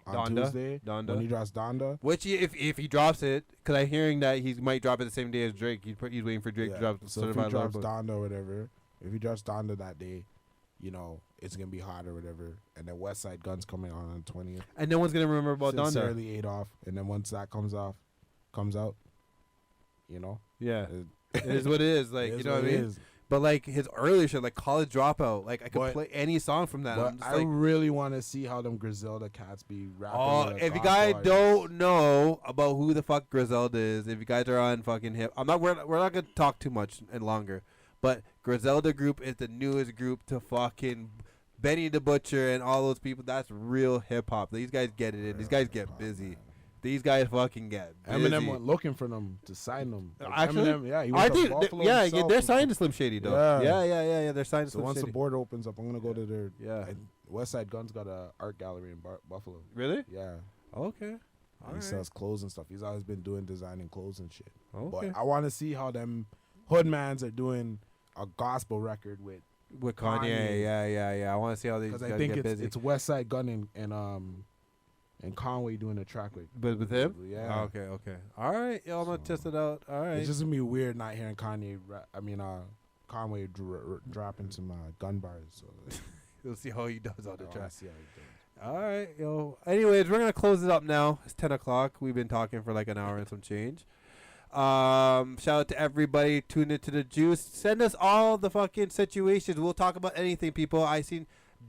Speaker 3: On Tuesday, when he drops Donda.
Speaker 1: Which, if he drops it, because I'm hearing that he might drop it the same day as Drake. He's waiting for Drake to drop.
Speaker 3: So if he drops Donda or whatever, if he drops Donda that day, you know, it's going to be hot or whatever. And then West Side Gun's coming on the 20th.
Speaker 1: And no one's going to remember about Donda.
Speaker 3: Sincerely Adolf. And then once that comes out, you know?
Speaker 1: Yeah. It is what it is. Like, you know what I mean? But like his earlier shit, like College Dropout, like I could play any song from that.
Speaker 3: But I really want to see how them Griselda cats be rapping.
Speaker 1: Oh, if you guys don't know about who the fuck Griselda is, if you guys are on fucking hip, we're not gonna talk too much and longer. But Griselda Group is the newest group to fucking Benny the Butcher and all those people. That's real hip hop. These guys get it in. These guys get busy. Man. These guys fucking get busy.
Speaker 3: Eminem went looking for them to sign them. Like
Speaker 1: actually,
Speaker 3: Eminem, he went to Buffalo himself.
Speaker 1: They're signed to Slim Shady though. Yeah. They're signed to Slim
Speaker 3: Shady. So once
Speaker 1: the
Speaker 3: border opens up, I'm gonna go to their West Side Gun's got a art gallery in Buffalo.
Speaker 1: Really?
Speaker 3: Yeah.
Speaker 1: Okay.
Speaker 3: He sells clothes and stuff. He's always been doing designing clothes and shit.
Speaker 1: Okay.
Speaker 3: But I want to see how them hoodmans are doing a gospel record with
Speaker 1: With Kanye. Yeah. I want to see how these
Speaker 3: Because
Speaker 1: guys
Speaker 3: I think
Speaker 1: get busy.
Speaker 3: it's West Side Gun and Conway doing a track
Speaker 1: with him?
Speaker 3: Yeah.
Speaker 1: Oh, okay. All right. Yo, I'm going to test it out. All right.
Speaker 3: It's just gonna be weird not hearing Conway dropping some gun bars. So
Speaker 1: We'll see how he does on the track.
Speaker 3: see how he does.
Speaker 1: All right, yo. Anyways, we're gonna close it up now. It's 10 o'clock. We've been talking for like an hour and some change. Shout out to everybody tuned into the juice. Send us all the fucking situations. We'll talk about anything, people. I seen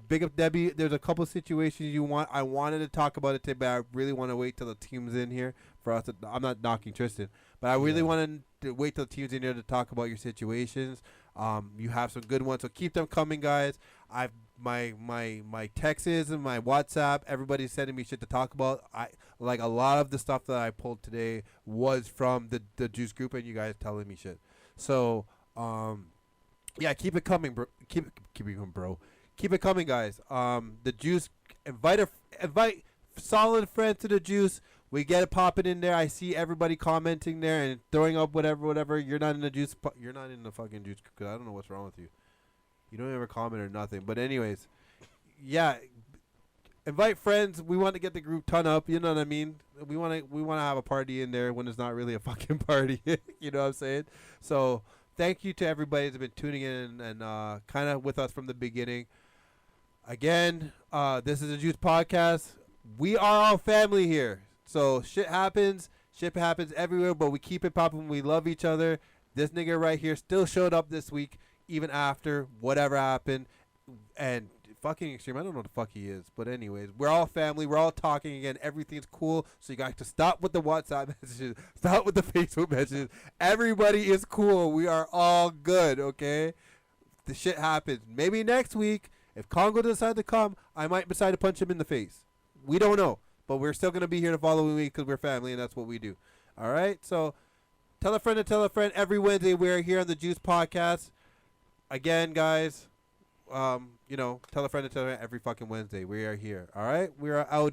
Speaker 1: big up Debbie. There's a couple situations I wanted to talk about it today, but I really want to wait till the team's in here for us to. I'm not knocking Tristan, but I really wanted to wait till the team's in here to talk about your situations. You have some good ones, so keep them coming, guys. My texts and my WhatsApp, everybody's sending me shit to talk about. I like a lot of the stuff that I pulled today was from the juice group, and you guys telling me shit. So yeah, keep it coming, bro. Keep it coming, bro. Keep it coming, guys. The juice, invite solid friends to the juice. We get it popping in there. I see everybody commenting there and throwing up whatever. You're not in the juice. You're not in the fucking juice because I don't know what's wrong with you. You don't ever comment or nothing. But anyways, yeah, invite friends. We want to get the group ton up. You know what I mean? We want to have a party in there when it's not really a fucking party. You know what I'm saying? So thank you to everybody that's been tuning in and kind of with us from the beginning. Again, this is a Juice Podcast. We are all family here. So shit happens everywhere, but we keep it popping. We love each other. This nigga right here still showed up this week, even after whatever happened. And fucking extreme. I don't know what the fuck he is. But anyways, we're all family. We're all talking again. Everything's cool. So you guys have to stop with the WhatsApp messages. Stop with the Facebook messages. Everybody is cool. We are all good, okay? The shit happens. Maybe next week, if Congo decides to come, I might decide to punch him in the face. We don't know. But we're still going to be here the following week because we're family and that's what we do. All right? So tell a friend to tell a friend. Every Wednesday we're here on the Juice Podcast. Again, guys, tell a friend to tell a friend every fucking Wednesday. We are here. All right? We are outie.